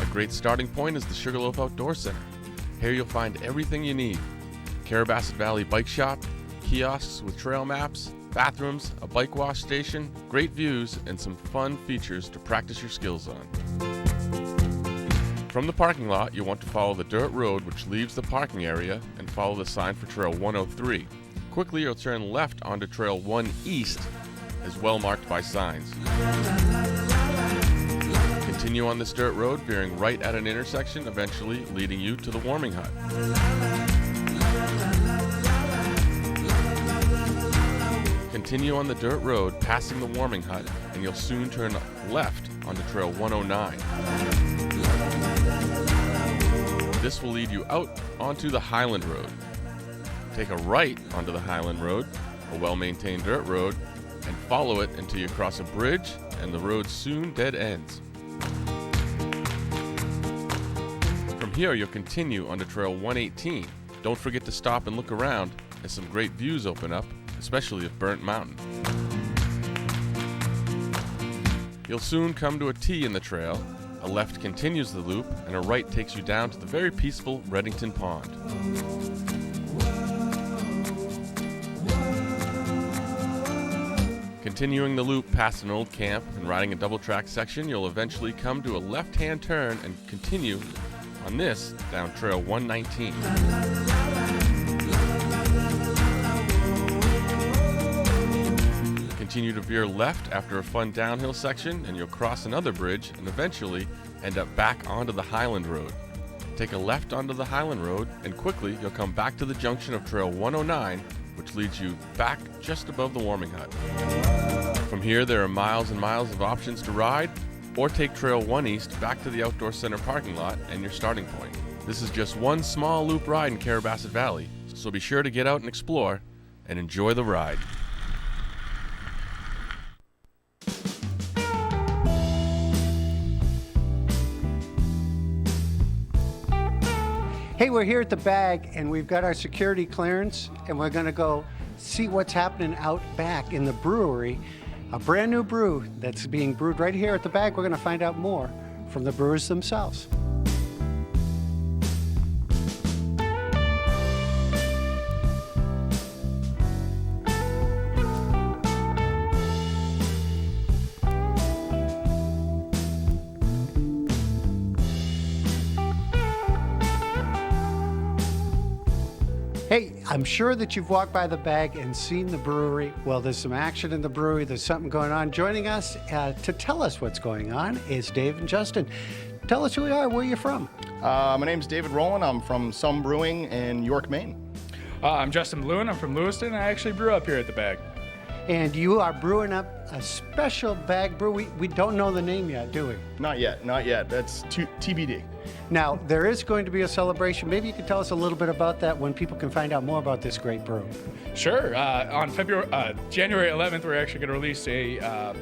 A great starting point is the Sugarloaf Outdoor Center. Here you'll find everything you need: Carrabassett Valley Bike Shop, kiosks with trail maps, bathrooms, a bike wash station, great views, and some fun features to practice your skills on. From the parking lot, you'll want to follow the dirt road which leaves the parking area and follow the sign for Trail 103. Quickly, you'll turn left onto Trail 1 East, as well marked by signs. Continue on this dirt road, veering right at an intersection, eventually leading you to the warming hut. Continue on the dirt road, passing the warming hut, and you'll soon turn left onto Trail 109. This will lead you out onto the Highland Road. Take a right onto the Highland Road, a well-maintained dirt road, and follow it until you cross a bridge and the road soon dead ends. From here, you'll continue onto Trail 118. Don't forget to stop and look around as some great views open up, especially of Burnt Mountain. You'll soon come to a T in the trail. A left continues the loop, and a right takes you down to the very peaceful Reddington Pond. Continuing the loop past an old camp and riding a double-track section, you'll eventually come to a left-hand turn and continue on this down Trail 119. Continue to veer left after a fun downhill section, and you'll cross another bridge and eventually end up back onto the Highland Road. Take a left onto the Highland Road, and quickly you'll come back to the junction of Trail 109, which leads you back just above the warming hut. From here, there are miles and miles of options to ride, or take Trail 1 East back to the Outdoor Center parking lot and your starting point. This is just one small loop ride in Carrabassett Valley, so be sure to get out and explore and enjoy the ride. Hey, we're here at the Bag, and we've got our security clearance, and we're going to go see what's happening out back in the brewery. A brand new brew that's being brewed right here at the Bag. We're going to find out more from the brewers themselves. Hey, I'm sure that you've walked by the Bag and seen the brewery. Well, there's some action in the brewery. There's something going on. Joining us to tell us what's going on is Dave and Justin. Tell us who you are, where you're from. My name's David Rowland. I'm from Some Brewing in York, Maine. I'm Justin Lewin. I'm from Lewiston. I actually brew up here at the Bag. And you are brewing up a special Bag brew. We don't know the name yet, do we? Not yet. That's TBD. Now, there is going to be a celebration. Maybe you could tell us a little bit about that when people can find out more about this great brew. Sure. On January 11th, we're actually going to release a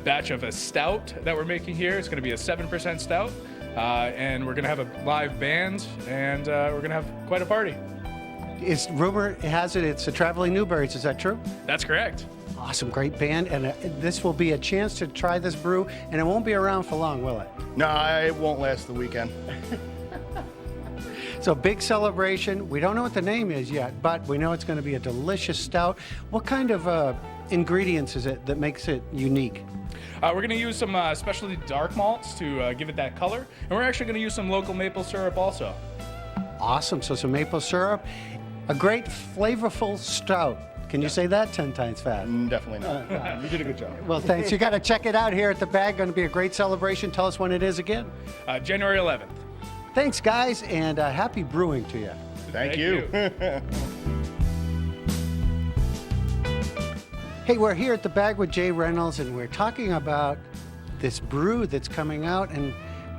batch of a stout that we're making here. It's going to be a 7% stout. And we're going to have a live band, and we're going to have quite a party. Rumor has it it's a Traveling Newberries. Is that true? That's correct. Awesome, great band, and this will be a chance to try this brew, and it won't be around for long, will it? No, it won't last the weekend. So big celebration. We don't know what the name is yet, but we know it's going to be a delicious stout. What kind of ingredients is it that makes it unique? We're going to use some specialty dark malts to give it that color, and we're actually going to use some local maple syrup also. Awesome, so some maple syrup. A great flavorful stout. Can you say that 10 times fast? Definitely not. You did a good job. Well, thanks. You got to check it out here at the Bag. Going to be a great celebration. Tell us when it is again. January 11th. Thanks, guys, and happy brewing to you. Thank you. Hey, we're here at the Bag with Jay Reynolds, and we're talking about this brew that's coming out, and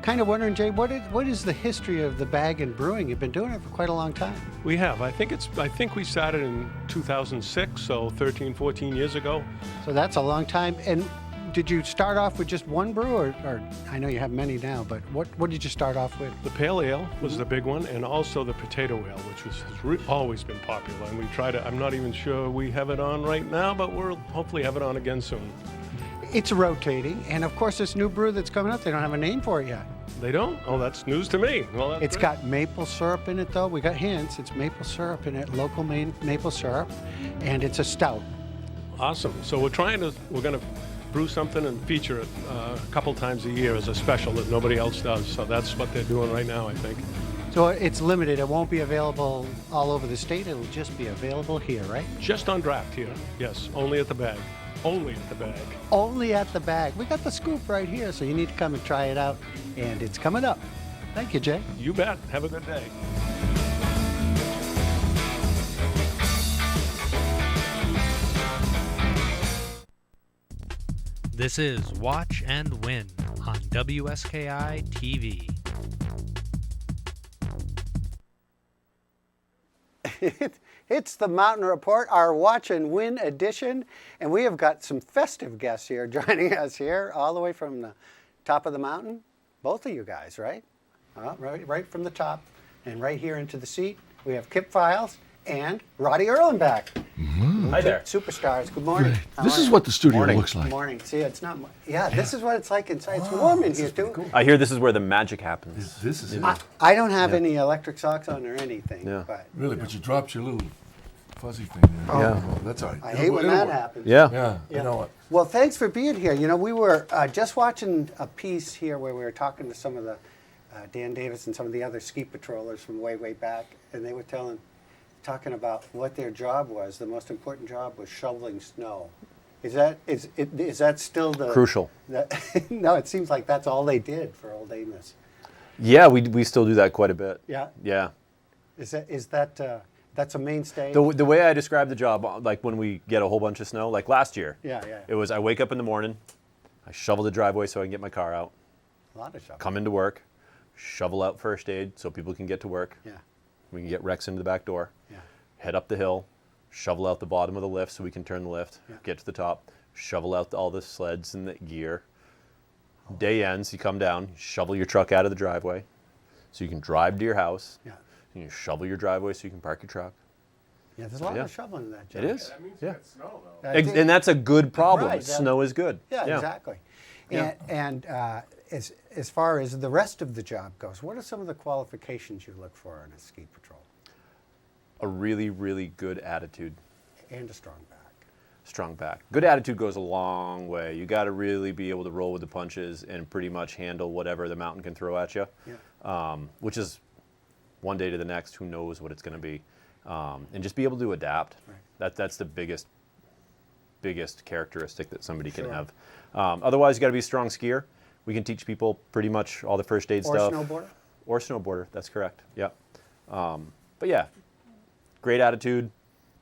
kind of wondering, Jay, what is the history of the Bag and brewing? You've been doing it for quite a long time. We have. I think we started in 2006, so 13, 14 years ago. So that's a long time. And did you start off with just one brew, or I know you have many now, but what did you start off with? The Pale Ale was the big one, and also the Potato Ale, which has always been popular. And we try to, I'm not even sure we have it on right now, but we'll hopefully have it on again soon. It's rotating, and of course this new brew that's coming up, they don't have a name for it yet. They don't? Oh, that's news to me. Well, that's It's great. got maple syrup in it, though. We got hints. It's maple syrup in it, local maple syrup, and it's a stout. Awesome. So we're going to brew something and feature it a couple times a year as a special that nobody else does. So that's what they're doing right now, I think. So it's limited. It won't be available all over the state. It'll just be available here, right? Just on draft here. Yes, only at the Bag. Only at the Bag. Only at the Bag. We got the scoop right here, so you need to come and try it out. And it's coming up. Thank you, Jay. You bet. Have a good day. This is Watch and Win on WSKI TV. It's the Mountain Report, our Watch and Win edition, and we have got some festive guests here joining us here, all the way from the top of the mountain. Both of you guys, right? right from the top, and right here into the seat, we have Kip Files and Roddy Erlenbach. Hi there. Superstars. Good morning. How This are is you? what the studio looks like. Good morning. See, it's not. Yeah, this is what it's like inside. It's warm in here too. I hear this is where the magic happens. This is I don't have any electric socks on or anything. Yeah. But Really, but you dropped your little fuzzy thing there. Oh. Yeah. Well, that's all right. I hate when that happens. Yeah. Yeah, you know what? Well, thanks for being here. You know, we were just watching a piece here where we were talking to some of the Dan Davis and some of the other ski patrollers from way back, and they were talking about what their job was. The most important job was shoveling snow. Is that still the Crucial. No, it seems like that's all they did for Old Amos. Yeah, we still do that quite a bit. Yeah. Yeah. Is that that's a mainstay? The way I describe the job, like when we get a whole bunch of snow, like last year. Yeah. It was I wake up in the morning, I shovel the driveway so I can get my car out. A lot of shoveling. Come into work, shovel out first aid so people can get to work. Yeah. We can get Rex into the back door. Yeah. Head up the hill, shovel out the bottom of the lift so we can turn the lift, Yeah. get to the top, shovel out all the sleds and the gear. Day ends, you come down, shovel your truck out of the driveway so you can drive to your house. Yeah. And you shovel your driveway so you can park your truck. Yeah, there's a lot Yeah. of shoveling in that job. It is. That means Yeah. you got snow, though. And that's a good problem. Right, Snow is good. Yeah, exactly. Yeah. And as far as the rest of the job goes, what are some of the qualifications you look for in a ski patrol? A really, really good attitude. And a strong back. Strong back. Good attitude goes a long way. You got to really be able to roll with the punches and pretty much handle whatever the mountain can throw at you. Yeah. Which is one day to the next, who knows what it's going to be. And just be able to adapt. Right. That's the biggest characteristic that somebody can Sure. have. Otherwise, you got to be a strong skier. We can teach people pretty much all the first aid Or stuff. snowboarder? Or snowboarder, that's correct. Yeah. But yeah, great attitude,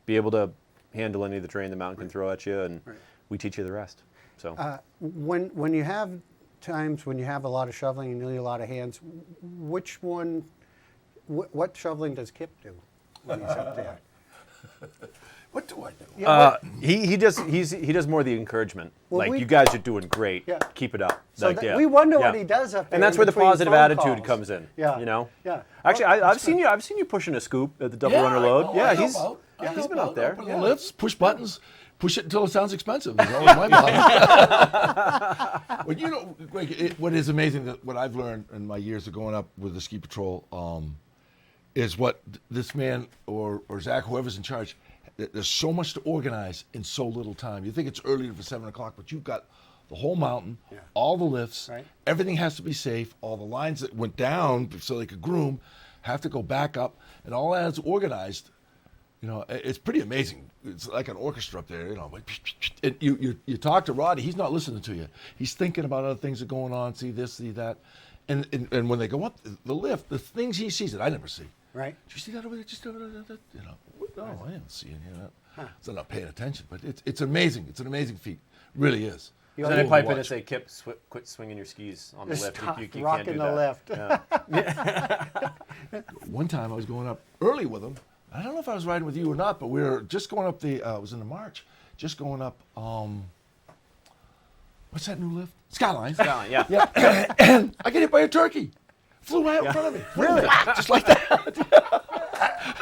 be able to handle any of the terrain the mountain can throw at you, and we teach you the rest. So When you have times when you have a lot of shoveling and you need a lot of hands, which one, what shoveling does Kip do when he's up there? What do I do? Yeah, he does more of the encouragement. Well, like, we- you guys are doing great. Yeah. Keep it up. So Like, we wonder what yeah. he does up there. And that's in where the between positive phone attitude calls. comes in. Yeah. You know. Yeah. Actually, I've seen you pushing a scoop at the double runner load. Yeah, he's been up there. Open the lifts, push buttons, push it until it sounds expensive. That's always my problem. Well, you know, Greg, what is amazing, that what I've learned in my years of going up with the ski patrol is what this man or Zach, whoever's in charge, there's so much to organize in so little time. You think it's earlier for 7 o'clock, but you've got the whole mountain, all the lifts, everything has to be safe. All the lines that went down so they could groom have to go back up, and all that is organized. You know, it's pretty amazing. It's like an orchestra up there. You know, and you talk to Roddy, he's not listening to you. He's thinking about other things that are going on. See this, see that, and when they go up the lift, the things he sees that I never see. Right. Did you see that over there? Just over there, you know. No, I didn't see any of that. So I'm not paying attention, but it's amazing. It's an amazing feet. Really is. Then I pipe in and say, Kip, quit swinging your skis on the lift. You can't rocking do the that. lift. One time I was going up early with him. I don't know if I was riding with you or not, but we were just going up it was in the March, just going up, what's that new lift? Skyline. Skyline, yeah. Yeah. And I get hit by a turkey. Flew right out in front of me. Really? Just like that.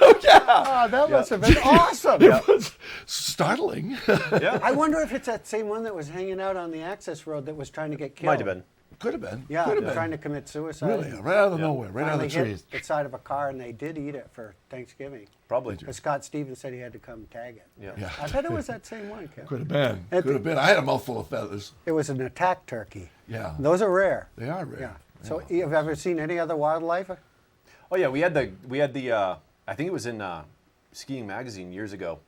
Oh, yeah. Oh, that must have been awesome. It was startling. Yeah. I wonder if it's that same one that was hanging out on the access road that was trying to get killed. Might have been. Could have been. Yeah, Could have been. trying to commit suicide. Really? Right out of nowhere, right out of the Finally trees. hit the side of a car, and they did eat it for Thanksgiving. Probably. But Scott Stevens said he had to come tag it. Yeah. I bet it was that same one, Kip. Could have been. It- Could have been. I had a mouthful of feathers. It was an attack turkey. Yeah. Those are rare. They are rare. Yeah. So, have you ever seen any other wildlife? Oh yeah, we had the I think it was in Skiing Magazine years ago.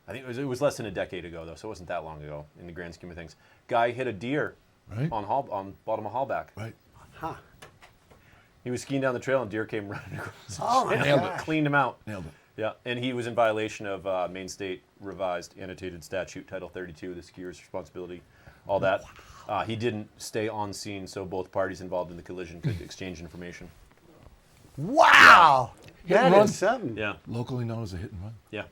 I think it was less than a decade ago though, so it wasn't that long ago in the grand scheme of things. Guy hit a deer on bottom of Hallback. Right. Huh. He was skiing down the trail and deer came running across. Oh, my Nailed gosh. it. Cleaned him out. Nailed it. Yeah, and he was in violation of Maine State Revised Annotated Statute Title 32, the skier's responsibility, all that. He didn't stay on scene, so both parties involved in the collision could exchange information. Wow! Hit and That run. is something. Yeah. Locally known as a hit and run. Yeah.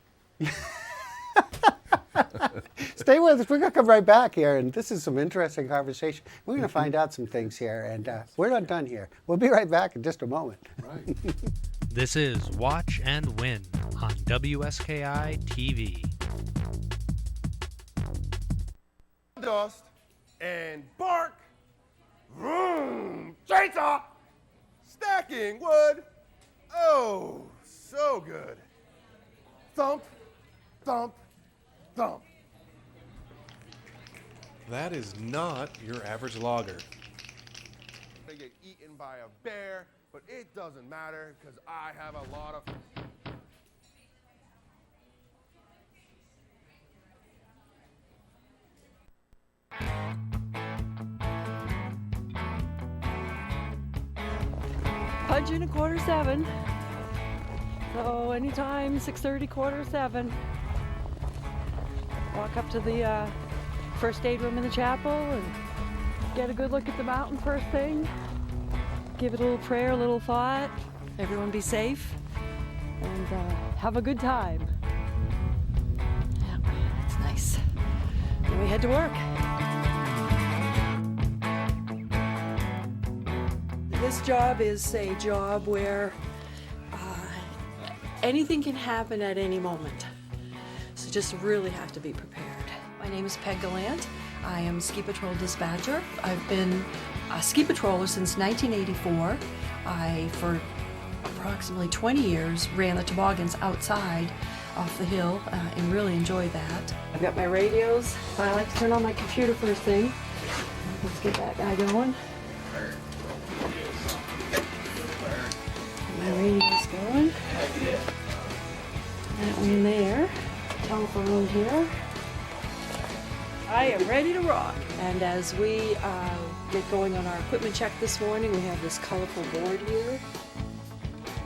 Stay with us. We're going to come right back here, and this is some interesting conversation. We're going to find out some things here, and we're not done here. We'll be right back in just a moment. Right. This is Watch and Win on WSKI TV. Dust and bark. Vroom. Chainsaw. Stacking wood. Oh, so good. Thump, thump, thump. That is not your average logger. They get eaten by a bear, but it doesn't matter because I have a lot of... Punching a 6:45. So anytime 6:30, 6:45. Walk up to the first aid room in the chapel and get a good look at the mountain first thing. Give it a little prayer, a little thought. Everyone be safe and have a good time. It's nice. Then we head to work. This job is a job where anything can happen at any moment. So just really have to be prepared. My name is Peg Gallant. I am Ski Patrol dispatcher. I've been a ski patroller since 1984. I, for approximately 20 years, ran the toboggans outside off the hill and really enjoy that. I've got my radios. I like to turn on my computer first thing. Let's get that guy going. My radio's going. That one there. Telephone here. I am ready to rock. And as we get going on our equipment check this morning, we have this colorful board here.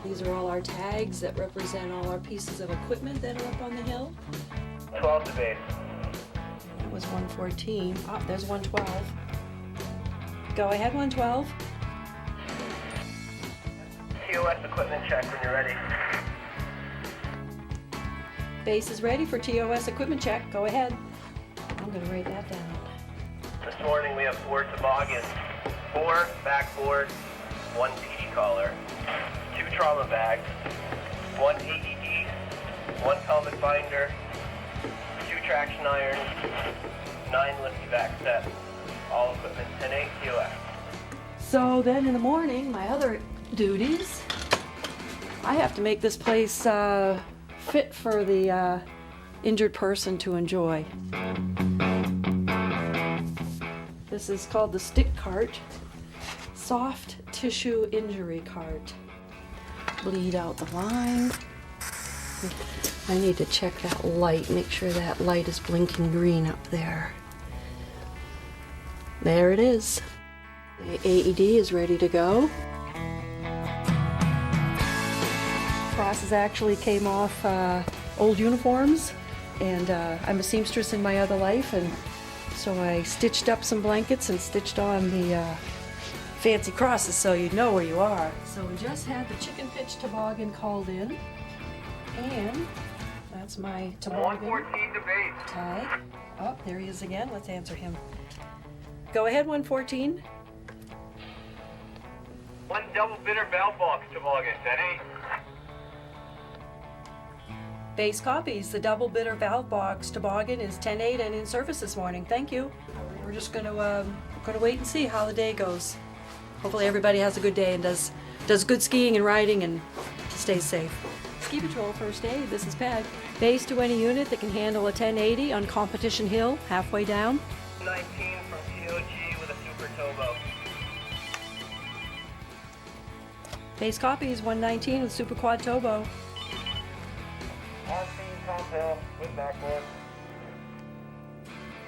These are all our tags that represent all our pieces of equipment that are up on the hill. 12 to base. That was 114. Oh, there's 112. Go ahead, 112. TOS equipment check when you're ready. Base is ready for TOS equipment check. Go ahead. I'm going to write that down. This morning we have 4 toboggans, 4 backboard, 1 PD collar, 2 trauma bags, 1 AED, 1 pelvic binder, 2 traction irons, 9 lifty back sets. All equipment 10-8 TOS. So then in the morning, my other duties, I have to make this place fit for the injured person to enjoy. This is called the stick cart, soft tissue injury cart. Bleed out the line. I need to check that light, make sure that light is blinking green up there. There it is. The AED is ready to go. Crosses actually came off old uniforms, and I'm a seamstress in my other life, and so I stitched up some blankets and stitched on the fancy crosses so you know where you are. So we just had the chicken pitch toboggan called in, and that's my toboggan 114 to base. tag. Oh, there he is again. Let's answer him. Go ahead, 114. 1 double bitter valve box toboggan 10-8. Base copies. The double bitter valve box toboggan is 10-8 and in service this morning. Thank you. We're just going to wait and see how the day goes. Hopefully everybody has a good day and does good skiing and riding and stays safe. Ski Patrol First Aid. This is Peg. Base to any unit that can handle a 1080 on Competition Hill, halfway down. 19 from TOG with a super tobo. Base copies 119 with Super Quad Tobo. On scene, top hill with backboard.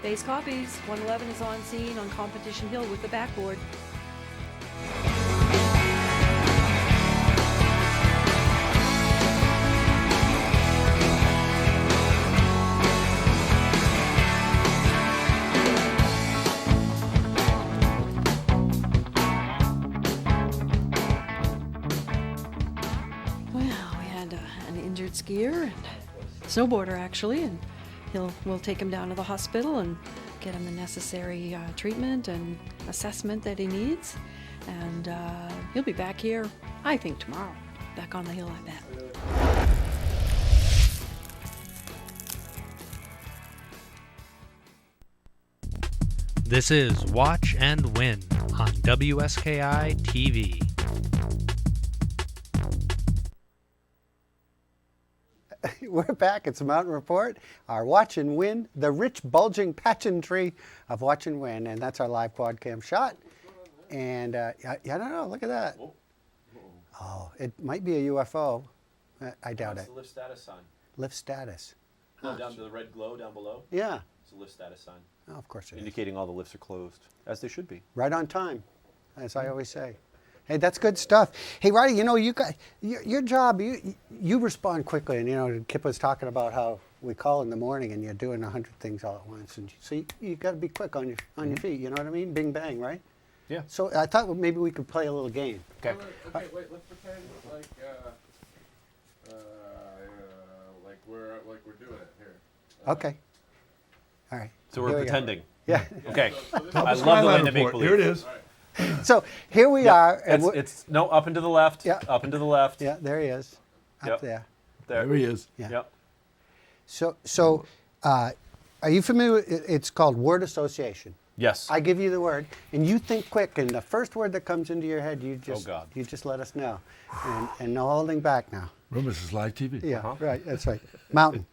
Base copies 111 is on scene on Competition Hill with the backboard. Well, we had an injured skier and snowboarder actually, and We'll take him down to the hospital and get him the necessary treatment and assessment that he needs. And he'll be back here, I think, tomorrow. Back on the hill, I bet. This is Watch and Win on WSKI TV. We're back. It's a Mountain Report, our Watch and Win, the rich, bulging pageantry of Watch and Win, and that's our live quad cam shot. And I don't know. Look at that. Oh, it might be a UFO. I doubt It's it. the lift status sign. Lift status. No, down to the red glow down below. Yeah. It's a lift status sign. Oh, of course it is. Indicating all the lifts are closed, as they should be. Right on time, as I always say. Hey, that's good stuff. Hey, Roddy, you know, you got your job. You respond quickly, and you know, Kip was talking about how we call in the morning, and you're doing 100 things all at once, and so you got to be quick on your feet. You know what I mean? Bing bang, right? Yeah. So I thought maybe we could play a little game. Okay. Okay, wait. Let's pretend like we're doing it here. Okay. All right. So we're Here we go. pretending. Yeah. Okay. So I love the way they make believe. Here it is. So here we are. And It's no up and to the left. Yeah. Up and to the left. yeah, there he is. Up Yep. there. There he is. Yeah. Yep. So are you familiar with it's called word association? Yes. I give you the word, and you think quick, and the first word that comes into your head, you just God. you just let us know, and no holding back now. Remember, this is live TV. Yeah, right. That's right. Mountain,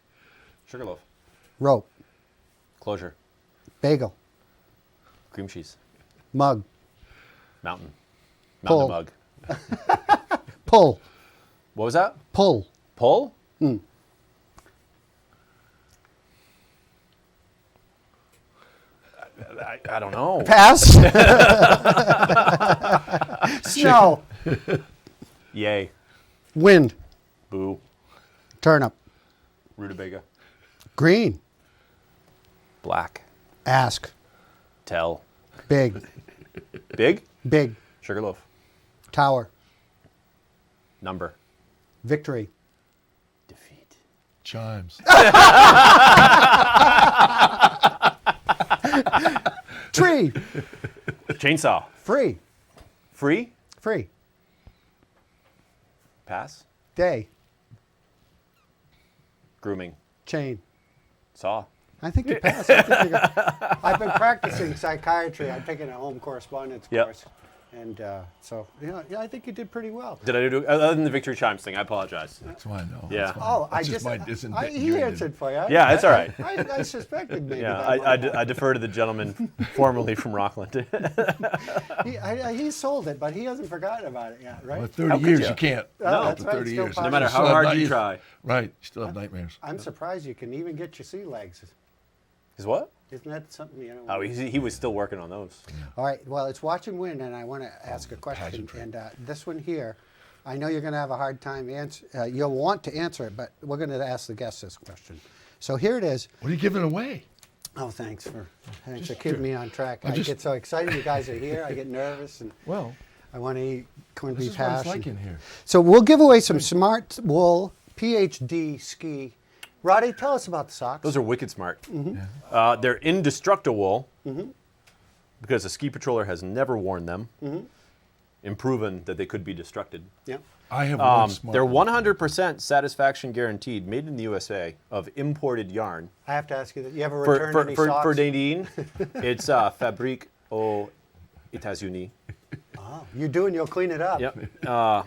Sugarloaf. rope, Closure. bagel, Cream cheese. mug, Mountain. Pull. Mountain mug. pull, What was that? pull. Pull? I don't know. Pass. Snow, Yay. wind, Boo. turnip, Rutabaga. green, Black. ask, Tell. big, Big. big, Sugarloaf. tower, Number. victory, Defeat. Chimes. tree, Chainsaw. free, Free. free, Pass. day, Grooming. chain. Saw. I think you passed. I think you got, I've been practicing psychiatry. I'm taking a home correspondence Yep. course. And so, I think you did pretty well. Did I do other than the victory chimes thing? I apologize. That's why I know. Yeah. That's fine. Oh, That's I just, my disingenuous. he answered for you. Yeah, it's all right. I suspected maybe. Yeah, that I defer to the gentleman formerly from Rockland. he sold it, but he hasn't forgotten about it yet, right? Well, 30 years, you can't. No, After that's right, 30 still years. possible. No matter Still how have hard night- you try. Right. You still have nightmares. I'm surprised you can even get your sea legs. His what? Isn't that something, Oh, he was still working on those. All right, well, it's Watch and Win, and I want to ask a question. pageantry. And this one here, I know you're going to have a hard time you'll want to answer it, but we're going to ask the guests this question. So here it is. What are you giving away? Oh, thanks for Just keeping me on track. I I just- get so excited you guys are here. I get nervous, and Well, I want to eat corned this beef is what hash. it's like and- in here. So we'll give away some Smart Wool PhD ski. Roddy, tell us about the socks. Those are wicked smart. Mm-hmm. They're indestructible Mm-hmm. because a ski patroller has never worn them Mm-hmm. and proven that they could be destructed. Yeah. I have one smart They're one. 100% satisfaction guaranteed, made in the USA of imported yarn. I have to ask you that. You ever For returned any socks? for Nadine, it's Fabrique aux États-Unis. Oh, you do, and you'll clean it up. Yep.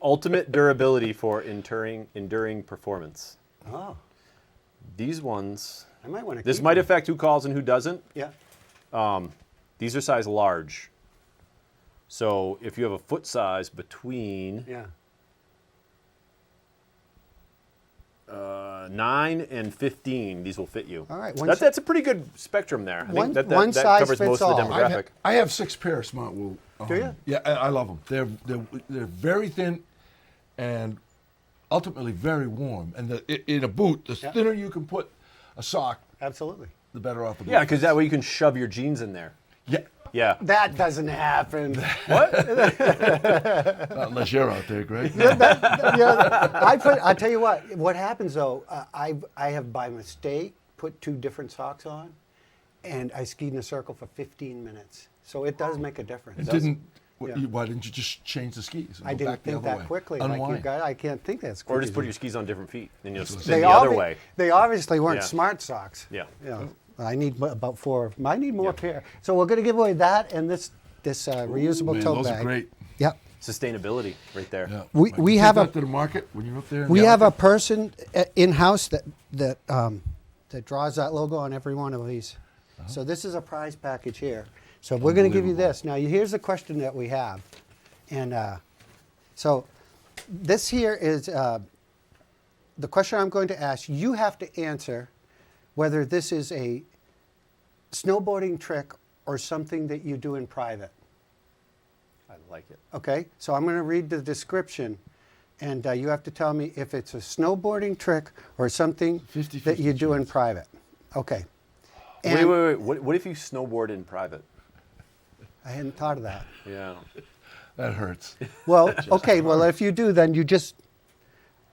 Ultimate durability for enduring performance. Oh, These ones. I might want to. This might affect who calls and who doesn't. Yeah. These are size large. So if you have a foot size between Yeah. 9 and 15, these will fit you. All right, That's a pretty good spectrum there. I one- think that one size covers fits most of the all. demographic. I have 6 pair of smart wool. Do you? Yeah, I love them. They're very thin, and ultimately very warm. And in a boot, the Yeah. thinner you can put a sock, Absolutely. the better off the boot. Yeah, because that way you can shove your jeans in there. Yeah. Yeah. That doesn't happen. What? Not unless you're out there, Greg. I'll tell you what happens though. I have by mistake put 2 different socks on, and I skied in a circle for 15 minutes. So it does make a difference. Why didn't you just change the skis? I didn't think that quickly. Like you guys, I can't think that's quick. Or just put your skis on different feet, and you'll spin the other way. They obviously weren't smart socks. Yeah. I need about 4. I need more pair. So we're going to give away that and this reusable tote bag. Those are great. Yep. Sustainability right there. Yeah. We have that to the market when you're up there. We have a person in house that draws that logo on every one of these. So this is a prize package here. So we're going to give you this. Now here's the question that we have, and so this here is the question I'm going to ask. You have to answer whether this is a snowboarding trick or something that you do in private. I like it. Okay, so I'm going to read the description, and you have to tell me if it's a snowboarding trick or something that you do in private. Okay. Wait. What if you snowboard in private? I hadn't thought of that. Yeah. That hurts. Well, okay, well, if you do, then you just...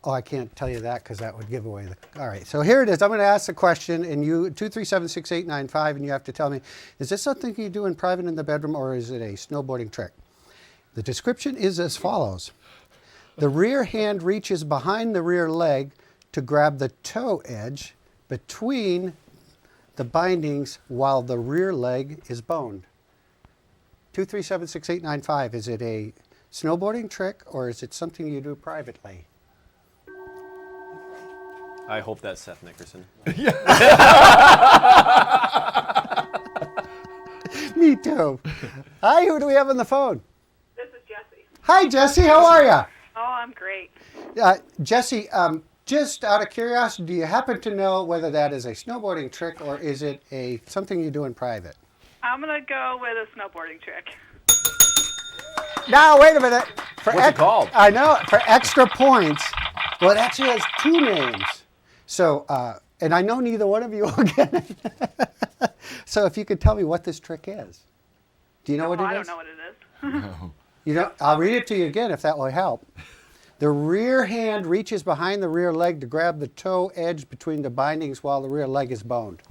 Oh, I can't tell you that because that would give away the... All right, so here it is. I'm going to ask the question, and you, 237-6895, and you have to tell me, is this something you do in private in the bedroom, or is it a snowboarding trick? The description is as follows. The rear hand reaches behind the rear leg to grab the toe edge between the bindings while the rear leg is boned. 237-6895, is it a snowboarding trick, or is it something you do privately? I hope that's Seth Nickerson. Me too. Hi, who do we have on the phone? This is Jessie. Hi, Jessie. How are you? Oh, I'm great. Jessie, just out of curiosity, do you happen to know whether that is a snowboarding trick or is it something you do in private? I'm going to go with a snowboarding trick. Now, wait a minute. What's it called? I know. For extra points, well, it actually has 2 names. So, and I know neither one of you will get it. So if you could tell me what this trick is. Do you know what it is? I don't know what it is. No. You know, I'll read it to you again if that will help. The rear hand reaches behind the rear leg to grab the toe edge between the bindings while the rear leg is boned.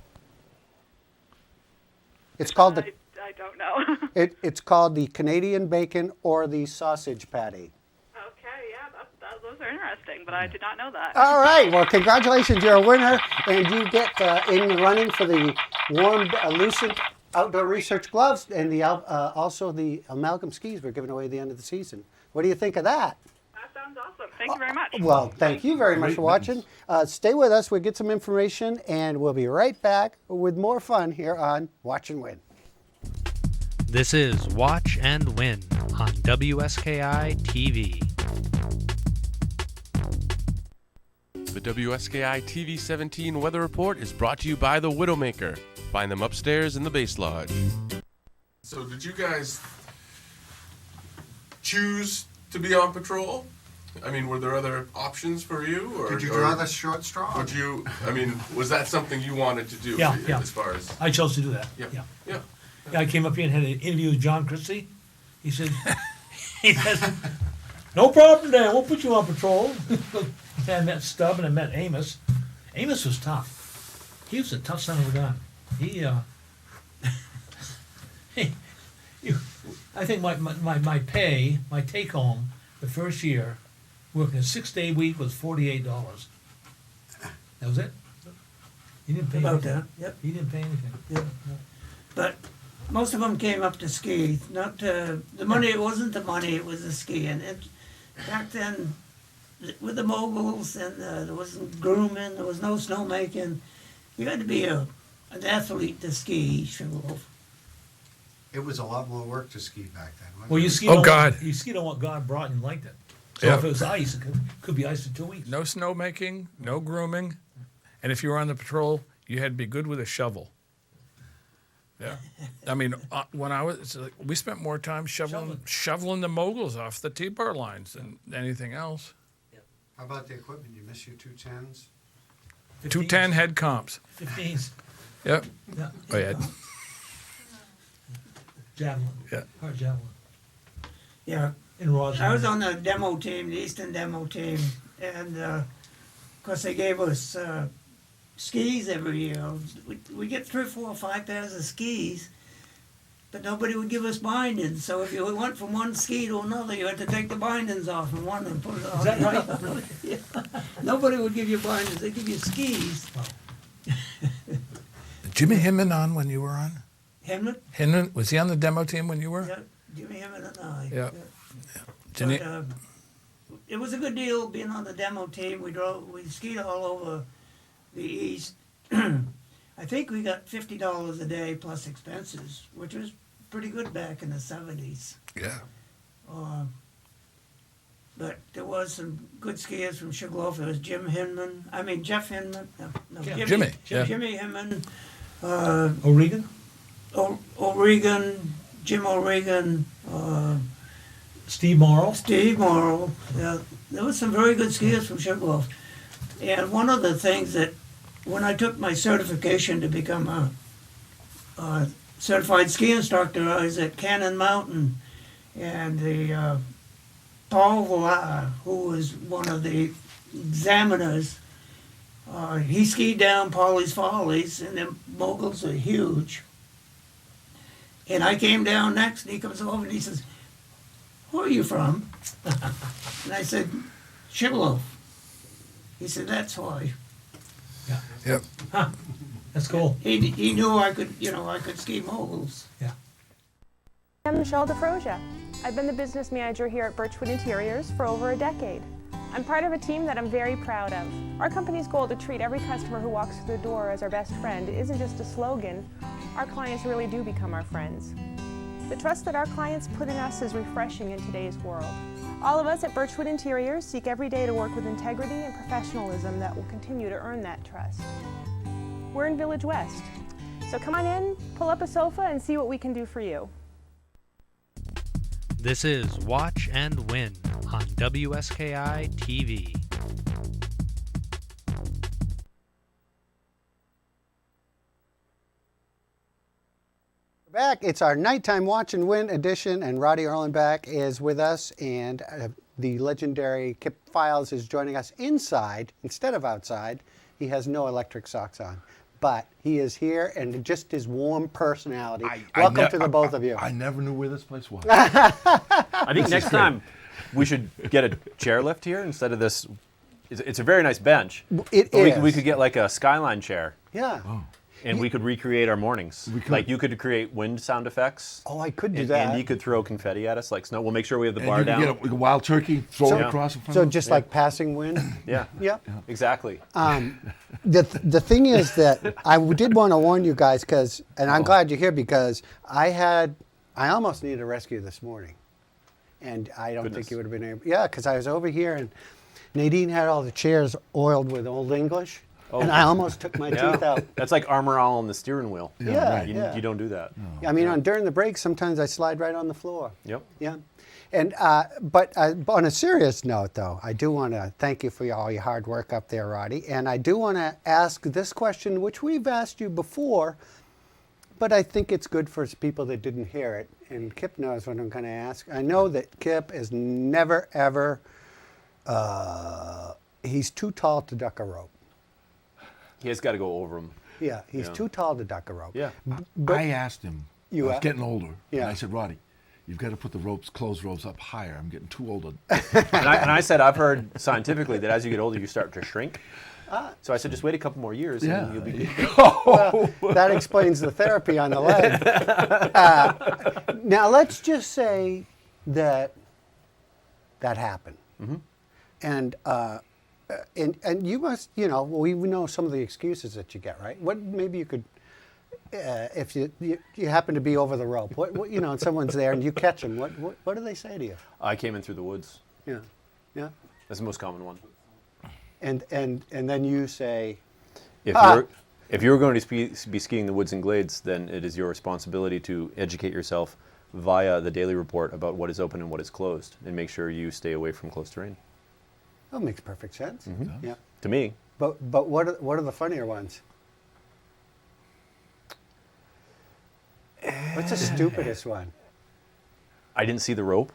It's called the... I don't know. It's called the Canadian bacon or the sausage patty. Okay, yeah, those are interesting, but I did not know that. All right, well, congratulations, you're a winner, and you get in the running for the warm, Lucent outdoor research gloves and the also the amalgam skis we're giving away at the end of the season. What do you think of that? That sounds awesome. Thank you very much. Well, thank you very much for watching. Stay with us. We'll get some information, and we'll be right back with more fun here on Watch and Win. This is Watch and Win on WSKI TV. The WSKI TV 17 weather report is brought to you by the Widowmaker. Find them upstairs in the base lodge. So did you guys choose to be on patrol? I mean, were there other options for you? Or, Did you draw the short straw? Would you, I mean, was that something you wanted to do Yeah, for you, yeah. as far as... I chose to do that. Yeah. Yeah. I came up here and had an interview with John Christie. He said, no problem there, we'll put you on patrol. And I met Stubb and I met Amos. Amos was tough. He was a tough son of a gun. I think my pay, my take home, the first year, working a 6-day week was $48. That was it. He didn't pay About anything. that, yep. He didn't pay anything. Yep. But most of them came up to ski. Not the money. It wasn't the money. It was the skiing. Back then, with the moguls and there wasn't grooming. There was no snowmaking. You had to be an athlete to ski Sugarloaf. It was a lot more work to ski back then. wasn't Well, you it? skied on you skied on what God brought and liked it. So Yeah. if it was ice, it could be ice for 2 weeks. No snowmaking, no grooming, and if you were on the patrol, you had to be good with a shovel. Yeah, I mean, when I was, we spent more time shoveling the moguls off the T-bar lines than anything else. How about the equipment? You miss your 210s? 210 head comps. 15s. Yep. Yeah. Oh yeah. Javelin. Yeah. Hard javelin. Yeah. In Roslyn. I was on the demo team, the Eastern demo team, and of course they gave us skis every year. We get 3, 4, 5 pairs of skis, but nobody would give us bindings. So if you went from one ski to another, you had to take the bindings off from one and put it on. Is that right? Yeah. Nobody would give you bindings. They give you skis. Jimmy Hinman on when you were on? Hinman? Hinman, was he on the demo team when you were? Yeah, Jimmy Hinman and I. Yeah. But, it was a good deal being on the demo team. We skied all over the east. I think we got $50 a day plus expenses, which was pretty good back in the 70s. Yeah. But there was some good skiers from Sugarloaf. There was Jeff Hinman. Yeah, Jimmy. Jimmy Hinman. O'Regan? O'Regan, Jim O'Regan. Steve Morrow? Steve Morrow. Yeah, there was some very good skiers from Sugarloaf. And one of the things that, when I took my certification to become a certified ski instructor, I was at Cannon Mountain, and the Paul Villar, who was one of the examiners, he skied down Paulie's Follies, and them moguls are huge. And I came down next, and he comes over and he says, "Where are you from?" And I said, "Sugarloaf." He said, "That's why." Yeah. Yep. Huh. That's cool. He knew I could ski moguls. Yeah. I'm Michelle DeFrosia. I've been the business manager here at Birchwood Interiors for over a decade. I'm part of a team that I'm very proud of. Our company's goal to treat every customer who walks through the door as our best friend isn't just a slogan. Our clients really do become our friends. The trust that our clients put in us is refreshing in today's world. All of us at Birchwood Interiors seek every day to work with integrity and professionalism that will continue to earn that trust. We're in Village West, so come on in, pull up a sofa, and see what we can do for you. This is Watch and Win on WSKI TV. Back. It's our nighttime watch and win edition, and Roddy Erlenbach is with us, and the legendary Kip Files is joining us inside instead of outside. He has no electric socks on, but he is here, and just his warm personality. Welcome to the both of you. I never knew where this place was. I think next time we should get a chairlift here instead of this. It's a very nice bench. It is. is. We could get like a skyline chair. Yeah. And we could recreate our mornings. We could. Like you could create wind sound effects. Oh, I could do and that. Andy could throw confetti at us like snow. We'll make sure we have the bar you down. can get a wild turkey, throw it across in front So of us. just like passing wind? Yeah. Yeah. Exactly. The thing is that I did want to warn you guys, and I'm glad you're here, because I almost needed a rescue this morning. And I don't think you would have been able. Yeah, because I was over here and Nadine had all the chairs oiled with Old English. Oh. And I almost took my teeth out. That's like Armor All on the steering wheel. Yeah, You don't do that. I mean, during the break, sometimes I slide right on the floor. Yep. Yeah. And but on a serious note, though, I do want to thank you for all your hard work up there, Roddy. And I do want to ask this question, which we've asked you before, but I think it's good for people that didn't hear it. And Kip knows what I'm going to ask. I know that Kip is never, ever, he's too tall to duck a rope. He has got to go over him. Yeah, he's too tall to duck a rope. Yeah. But I asked him. I was getting older. Yeah. And I said, Roddy, you've got to put the clothes ropes up higher. I'm getting too old. and I said, I've heard scientifically that as you get older, you start to shrink. So I said, just wait a couple more years and you'll be good. Well, that explains the therapy on the leg. Now, let's just say that happened. Mm-hmm. And you must, we know some of the excuses that you get, right? What maybe you could, if you happen to be over the rope, what and someone's there and you catch them, what do they say to you? I came in through the woods. Yeah, yeah. That's the most common one. And then you say, if you're going to be skiing the woods and glades, then it is your responsibility to educate yourself via the daily report about what is open and what is closed, and make sure you stay away from close terrain. That makes perfect sense. Mm-hmm. Yeah. To me. But what are the funnier ones? What's the stupidest one? I didn't see the rope.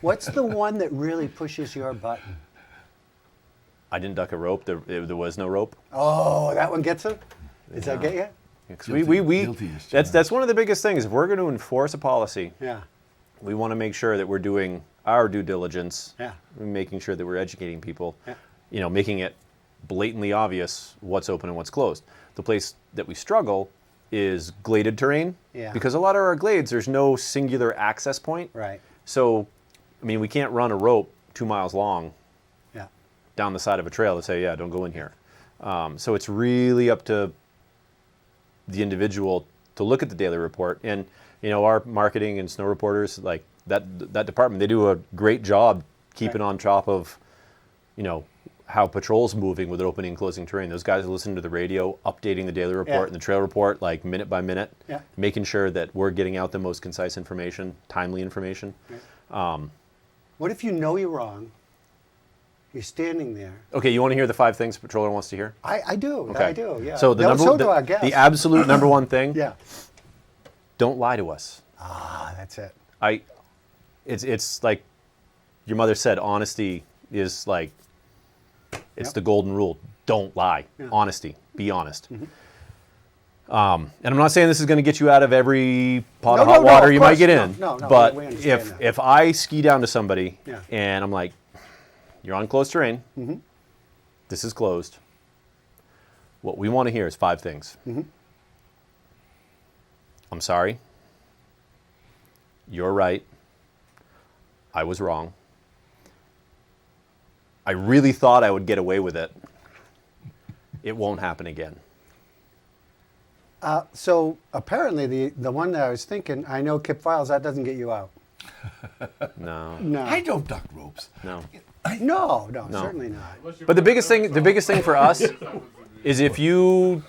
What's the one that really pushes your button? I didn't duck a rope. There was no rope. Oh, that one gets him? Does that get you? That's one of the biggest things. If we're going to enforce a policy, Yeah. we want to make sure that we're doing our due diligence, Yeah. making sure that we're educating people, Yeah. making it blatantly obvious what's open and what's closed. The place that we struggle is gladed terrain, Yeah. because a lot of our glades, there's no singular access point. Right. So, we can't run a rope 2 miles long Yeah. down the side of a trail to say, yeah, don't go in here. So it's really up to the individual to look at the daily report. And, our marketing and snow reporters, like that department, they do a great job keeping on top of, how patrol's moving with opening and closing terrain. Those guys are listening to the radio, updating the daily report and the trail report, like minute by minute, making sure that we're getting out the most concise information, timely information. What if you know you're wrong? You're standing there. Okay, you want to hear the 5 things a patroller wants to hear? I do. Okay. I do. Yeah. So the absolute number one thing. Yeah. Don't lie to us. Ah, that's it. It's like your mother said. Honesty is like it's the golden rule. Don't lie. Yeah. Honesty. Be honest. And I'm not saying this is going to get you out of every pot of hot water you might get in. No, but we understand that. if I ski down to somebody Yeah. and I'm like, you're on closed terrain. Mm-hmm. This is closed. What we want to hear is 5 things. Mm-hmm. I'm sorry. You're right. I was wrong. I really thought I would get away with it. It won't happen again. So apparently the one that I was thinking, I know Kip Files, that doesn't get you out. No. No. I don't duck ropes. No. No, certainly not. But the biggest thing for us is if you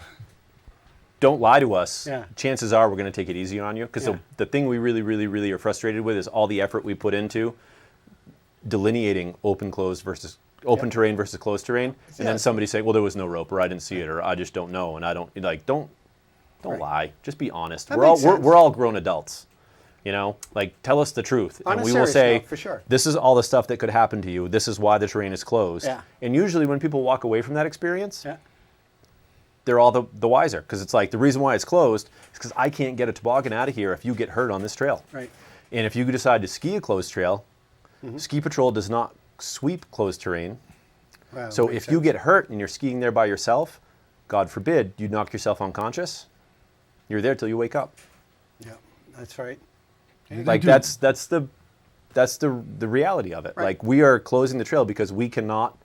don't lie to us, chances are we're going to take it easy on you. Because the thing we really, really, really are frustrated with is all the effort we put into delineating open terrain versus closed terrain, and then somebody say, "Well, there was no rope, or I didn't see it, or I just don't know," and I don't don't lie. Just be honest. That We're all makes sense. we're all grown adults. Tell us the truth, On and a we will serious say, note, for sure. this is all the stuff that could happen to you. This is why the terrain is closed. Yeah. And usually when people walk away from that experience, they're all the wiser, because it's like, the reason why it's closed is because I can't get a toboggan out of here if you get hurt on this trail. Right. And if you decide to ski a closed trail, Ski Patrol does not sweep closed terrain. Wow, So makes if you sense. get hurt and you're skiing there by yourself, God forbid, you knock yourself unconscious, you're there till you wake up. Yeah, that's right. Like that's the reality of it. Right. Like, we are closing the trail because we cannot.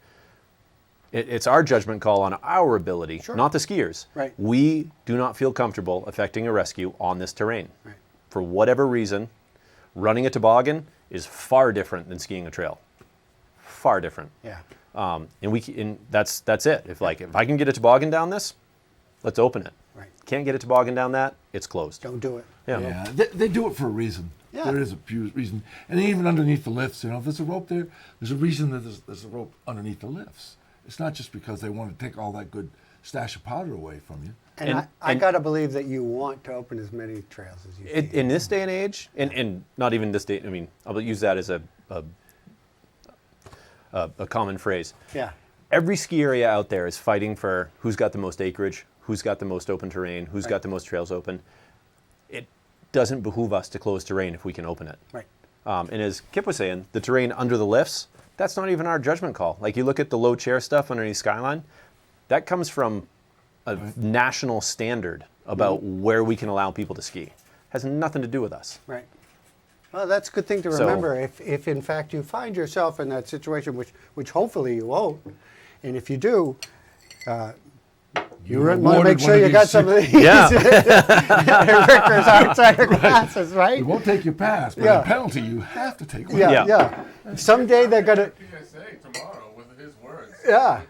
It's our judgment call on our ability, not the skiers. Right. We do not feel comfortable effecting a rescue on this terrain. Right. For whatever reason, running a toboggan is far different than skiing a trail. Far different. Yeah. And that's it. If I can get a toboggan down this, let's open it. Right. Can't get a toboggan down that, it's closed. Don't do it. Yeah. They do it for a reason. Yeah. There is a reason. And even underneath the lifts, if there's a rope there, there's a reason that there's a rope underneath the lifts. It's not just because they want to take all that good stash of powder away from you. And I got to believe that you want to open as many trails as you can. In this day and age, and not even this day, I'll use that as a common phrase. Yeah. Every ski area out there is fighting for who's got the most acreage, who's got the most open terrain, who's got the most trails open. It doesn't behoove us to close terrain if we can open it. Right. And as Kip was saying, the terrain under the lifts, that's not even our judgment call. Like, you look at the low chair stuff underneath Skyline, that comes from a national standard about where we can allow people to ski. Has nothing to do with us. Right. Well, that's a good thing to So- remember. If in fact you find yourself in that situation, which hopefully you won't, and if you do, you want to rewarded make one sure of you these got some of these Yeah. Rickers outside the classes, right? It won't take your pass, but Yeah. the penalty you have to take. with Yeah, you. yeah. Someday they're gonna. tomorrow with his words. Yeah.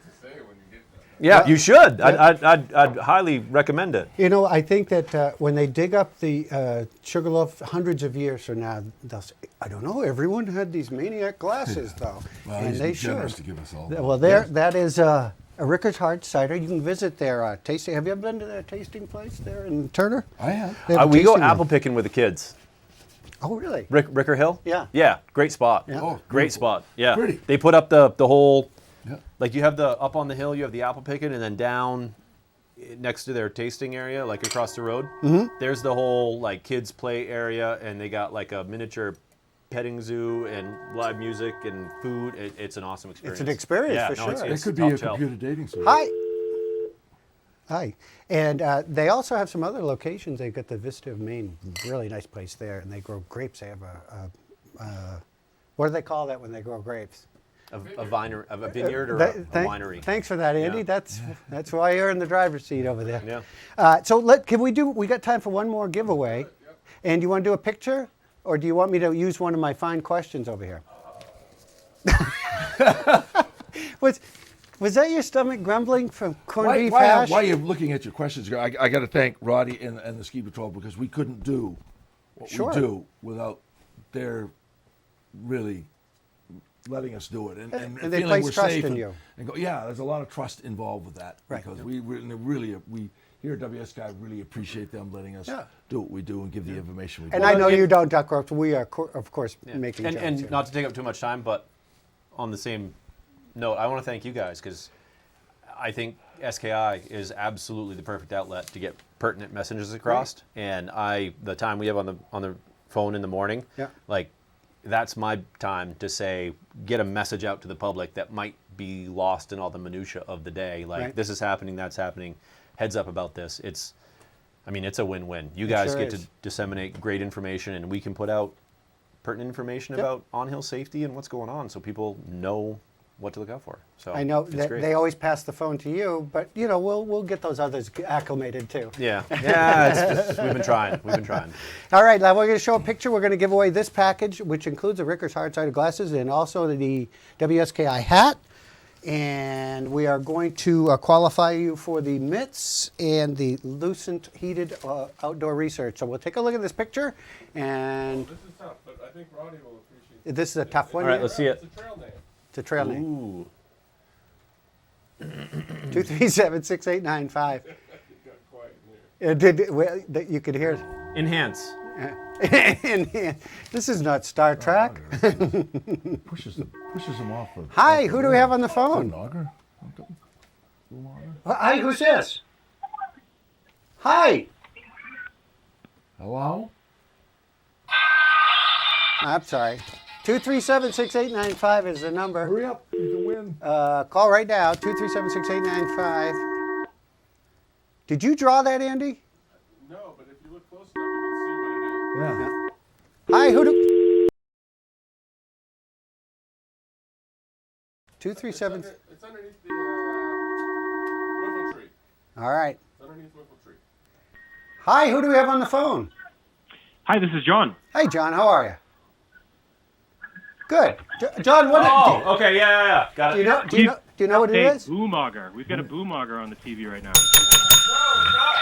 Yeah, Well, you should. I'd highly recommend it. I think that when they dig up the Sugarloaf hundreds of years from now, they'll say, I don't know, everyone had these maniac glasses, though. Well, and he's they generous should. to give us all. Well, that is a Ricker's Hard Cider. You can visit their tasting. Have you ever been to their tasting place there in Turner? I have. They have a We go tasting room. apple picking with the kids. Oh, really? Ricker Hill? Yeah. Yeah, great spot. Yeah. Oh, Great beautiful. spot. Yeah. Pretty. They put up the whole Like you have the up on the hill, you have the apple picking, and then down next to their tasting area, like across the road, there's the whole like kids play area, and they got like a miniature petting zoo and live music and food. It's an awesome experience. It's an experience yeah, for no, sure. It's It could be top a shelf. computer dating service. Hi. Hi. And they also have some other locations. They've got the Vista of Maine, really nice place there, and they grow grapes. They have what do they call that when they grow grapes? A vineyard or a winery. Thanks for that, Andy. Yeah. That's why you're in the driver's seat over there. Yeah. So we got time for one more giveaway. And you want to do a picture? Or do you want me to use one of my fine questions over here? Was that your stomach grumbling from corned beef hash? While you're looking at your questions, I got to thank Roddy and the Ski Patrol, because we couldn't do what we do without their really letting us do it. And they feeling place we're trust safe in and, you. And there's a lot of trust involved with that. Right. Because we here at WSKI really appreciate them letting us do what we do and give the information we do. And I know you don't, Duck Ropes. We are, of course, making jokes. And here. not to take up too much time, but on the same note, I want to thank you guys, because I think SKI is absolutely the perfect outlet to get pertinent messages across. And the time we have on the phone in the morning, like that's my time to say, get a message out to the public that might be lost in all the minutia of the day. Like this is happening, that's happening. Heads up about this. It's a win-win. You guys get to disseminate great information, and we can put out pertinent information about on-hill safety and what's going on, so people know what to look out for. So I know it's that great. they always pass the phone to you, but we'll get those others acclimated too. Yeah, we've been trying. All right, now we're going to show a picture. We're going to give away this package, which includes the Rickers hard-sided glasses and also the WSKI hat. And we are going to qualify you for the mitts and the Lucent heated outdoor research. So we'll take a look at this picture. And This is tough, but I think Roddy will appreciate this is a tough one. All right, let's see it. It's a trail name. It's a trail name. Ooh. 237-6895. You could hear it. Enhance. This is not Star Trek. pushes them off. Hi, who do we have on the phone? Hi, who's this? Hi. Hello? I'm sorry. 237-6895 is the number. Hurry up, you can win. Call right now, 237-6895. Did you draw that, Andy? No, but if you look close enough, you can see what it is. Yeah. Hi, who do... 237... It's underneath the wiffle tree. All right. It's underneath wiffle tree. Hi, who do we have on the phone? Hi, this is John. Hey, John, how are you? Good. John, what... okay, yeah. Got Do you know what it is? Boom auger. We've got a boom auger on the TV right now.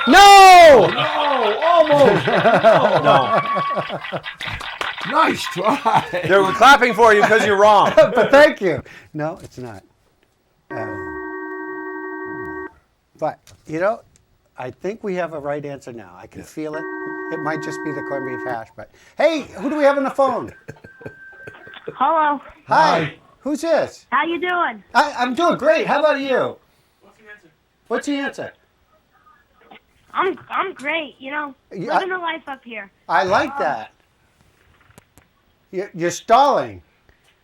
No! No, almost. No. Nice try. They were clapping for you because you're wrong. But thank you. No, it's not. But, I think we have a right answer now. I can feel it. It might just be the corned beef hash, but... Hey, who do we have on the phone? Hello. Hi. Who's this? How you doing? I'm doing great. How about you? What's the answer? I'm great. Living the life up here. I like that. You're stalling.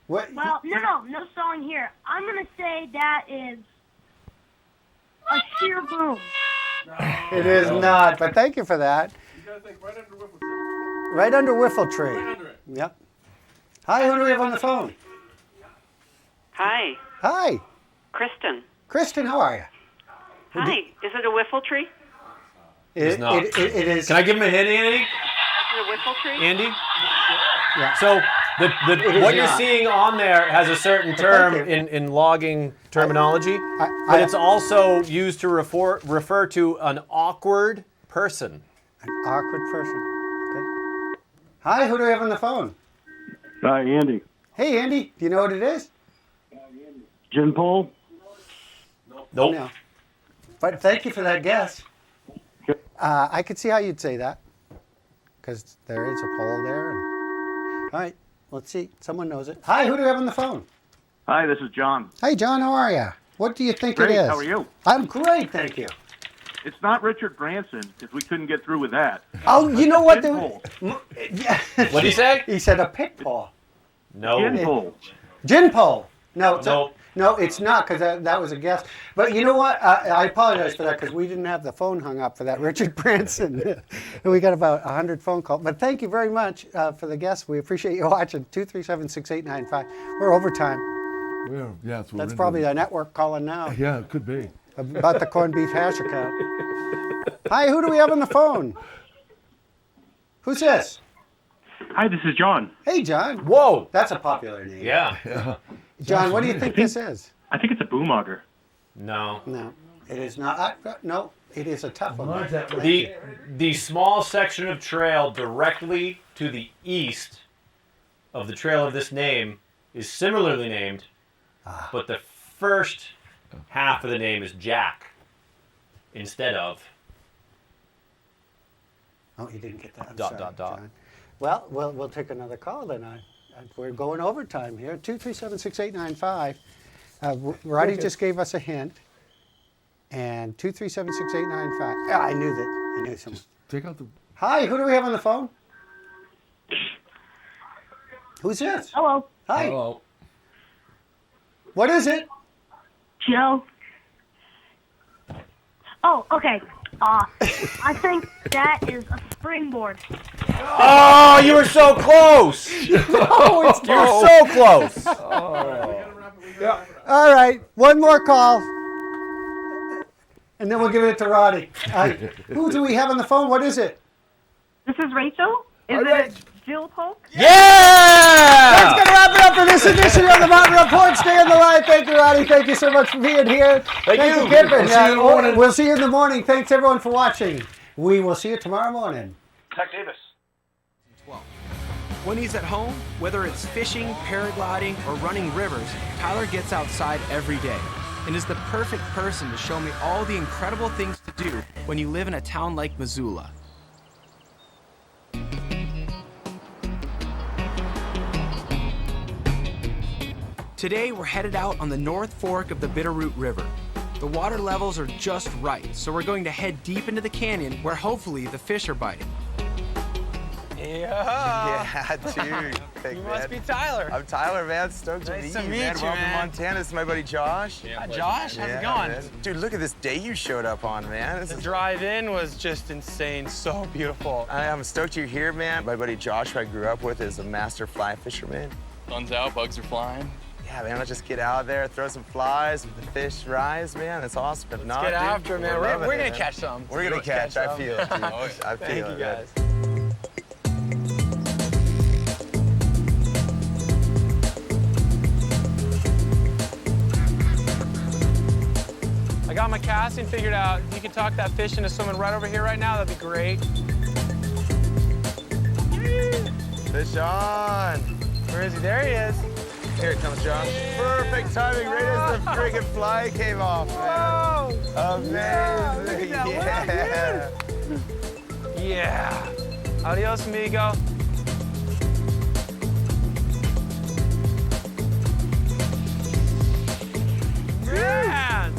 What? Well, no stalling here. I'm gonna say that is a sheer boom. It is not, but thank you for that. You gotta think right under wiffle tree. Right under wiffle tree. Right under it. Yep. Hi, who do we have on the phone? Hi, Hi. Kristen. Kristen, how are you? Hi, is it a wiffle tree? It's not. It is. Can I give him a hint, Andy? Is it a wiffle tree? Andy? Yeah. So is what you're not. seeing on there has a certain term in logging terminology, but it's also used to refer to an awkward person. An awkward person. Okay. Hi, who do we have on the phone? Hi, Andy. Hey, Andy. Do you know what it is? Gin pole? Nope. No. But thank you for that guess. I could see how you'd say that, because there is a pole there. All right, let's see. Someone knows it. Hi, who do we have on the phone? Hi, this is John. Hey, John, how are you? What do you think Great, it is? how are you? I'm great, thank you. It's not Richard Branson, because we couldn't get through with that. Oh, you know what? Gin pole. What'd he say? He said a pit pole. No. Gin pole. Gin pole. No, No. no, it's not, because that was a guess. But you know what? I apologize for that, because we didn't have the phone hung up for that Richard Branson. We got about 100 phone calls. But thank you very much for the guess. We appreciate you watching. 237-6895. We're overtime. That's probably the network calling now. Yeah, it could be. About the corned beef hash account. Hi, who do we have on the phone? Who's this? Hi, this is John. Hey, John. Whoa. That's a popular name. Yeah. John, what do you think this is? I think it's a boom auger. No. No, it is not. No, it is a tough one. The small section of trail directly to the east of the trail of this name is similarly named, but the first half of the name is Jack instead of Oh, you didn't get that. I'm dot, sorry, dot, dot. John. Well, we'll take another call then. We're going overtime here. 237-6895. Roddy just gave us a hint. And 237-6895. Yeah, I knew that. I knew someone. Take out the. Hi, who do we have on the phone? Who's this? Hello. Hi. Hello. What is it? Joe. Oh, okay. I think that is a springboard. Oh, you were so close! No, it's You were so close! All right, one more call. And then we'll give it to Roddy. Who do we have on the phone? What is it? This is Rachel. Is it Jill Polk? Yeah! That's going to wrap it up for this edition of the Mountain Report. Stay on the line. Thank you, Roddy. Thank you so much for being here. Thank you, Kippen. We'll see you in the morning. We'll see you in the morning. Thanks, everyone, for watching. We will see you tomorrow morning. Tech Davis. When he's at home, whether it's fishing, paragliding, or running rivers, Tyler gets outside every day and is the perfect person to show me all the incredible things to do when you live in a town like Missoula. Today, we're headed out on the North Fork of the Bitterroot River. The water levels are just right, so we're going to head deep into the canyon where hopefully the fish are biting. Yeah, dude. You must be Tyler. I'm Tyler, man. Stoked to meet you, man. Welcome to Montana. This is my buddy Josh. Hi, Josh. How's it going? Man. Dude, look at this day you showed up on, man. The drive-in was just insane. So beautiful. I'm stoked you're here, man. My buddy Josh, who I grew up with, is a master fly fisherman. Sun's out, bugs are flying. Yeah, man, let's just get out there, throw some flies, the fish rise, man. That's awesome. If not, Get dude, after it, man. We're loving gonna it, catch some. We're gonna catch. I feel it, dude. Oh, I feel Thank it. you, guys. I got my casting figured out. If you could talk that fish into swimming right over here right now, that'd be great. Fish on. Where is he? There he is. Here it comes, Josh. Perfect timing, right as the friggin' fly came off, man. Amazing. Yeah. Yeah. Adios, amigo. Man.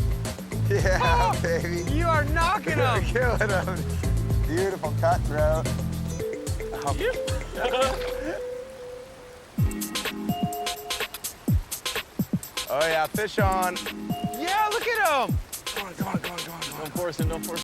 Yeah, baby. You are knocking You're him. killing him. Beautiful cutthroat. Oh yeah, fish on. Yeah, look at him. Go on, go on, go on, go on. Don't force him, don't force him.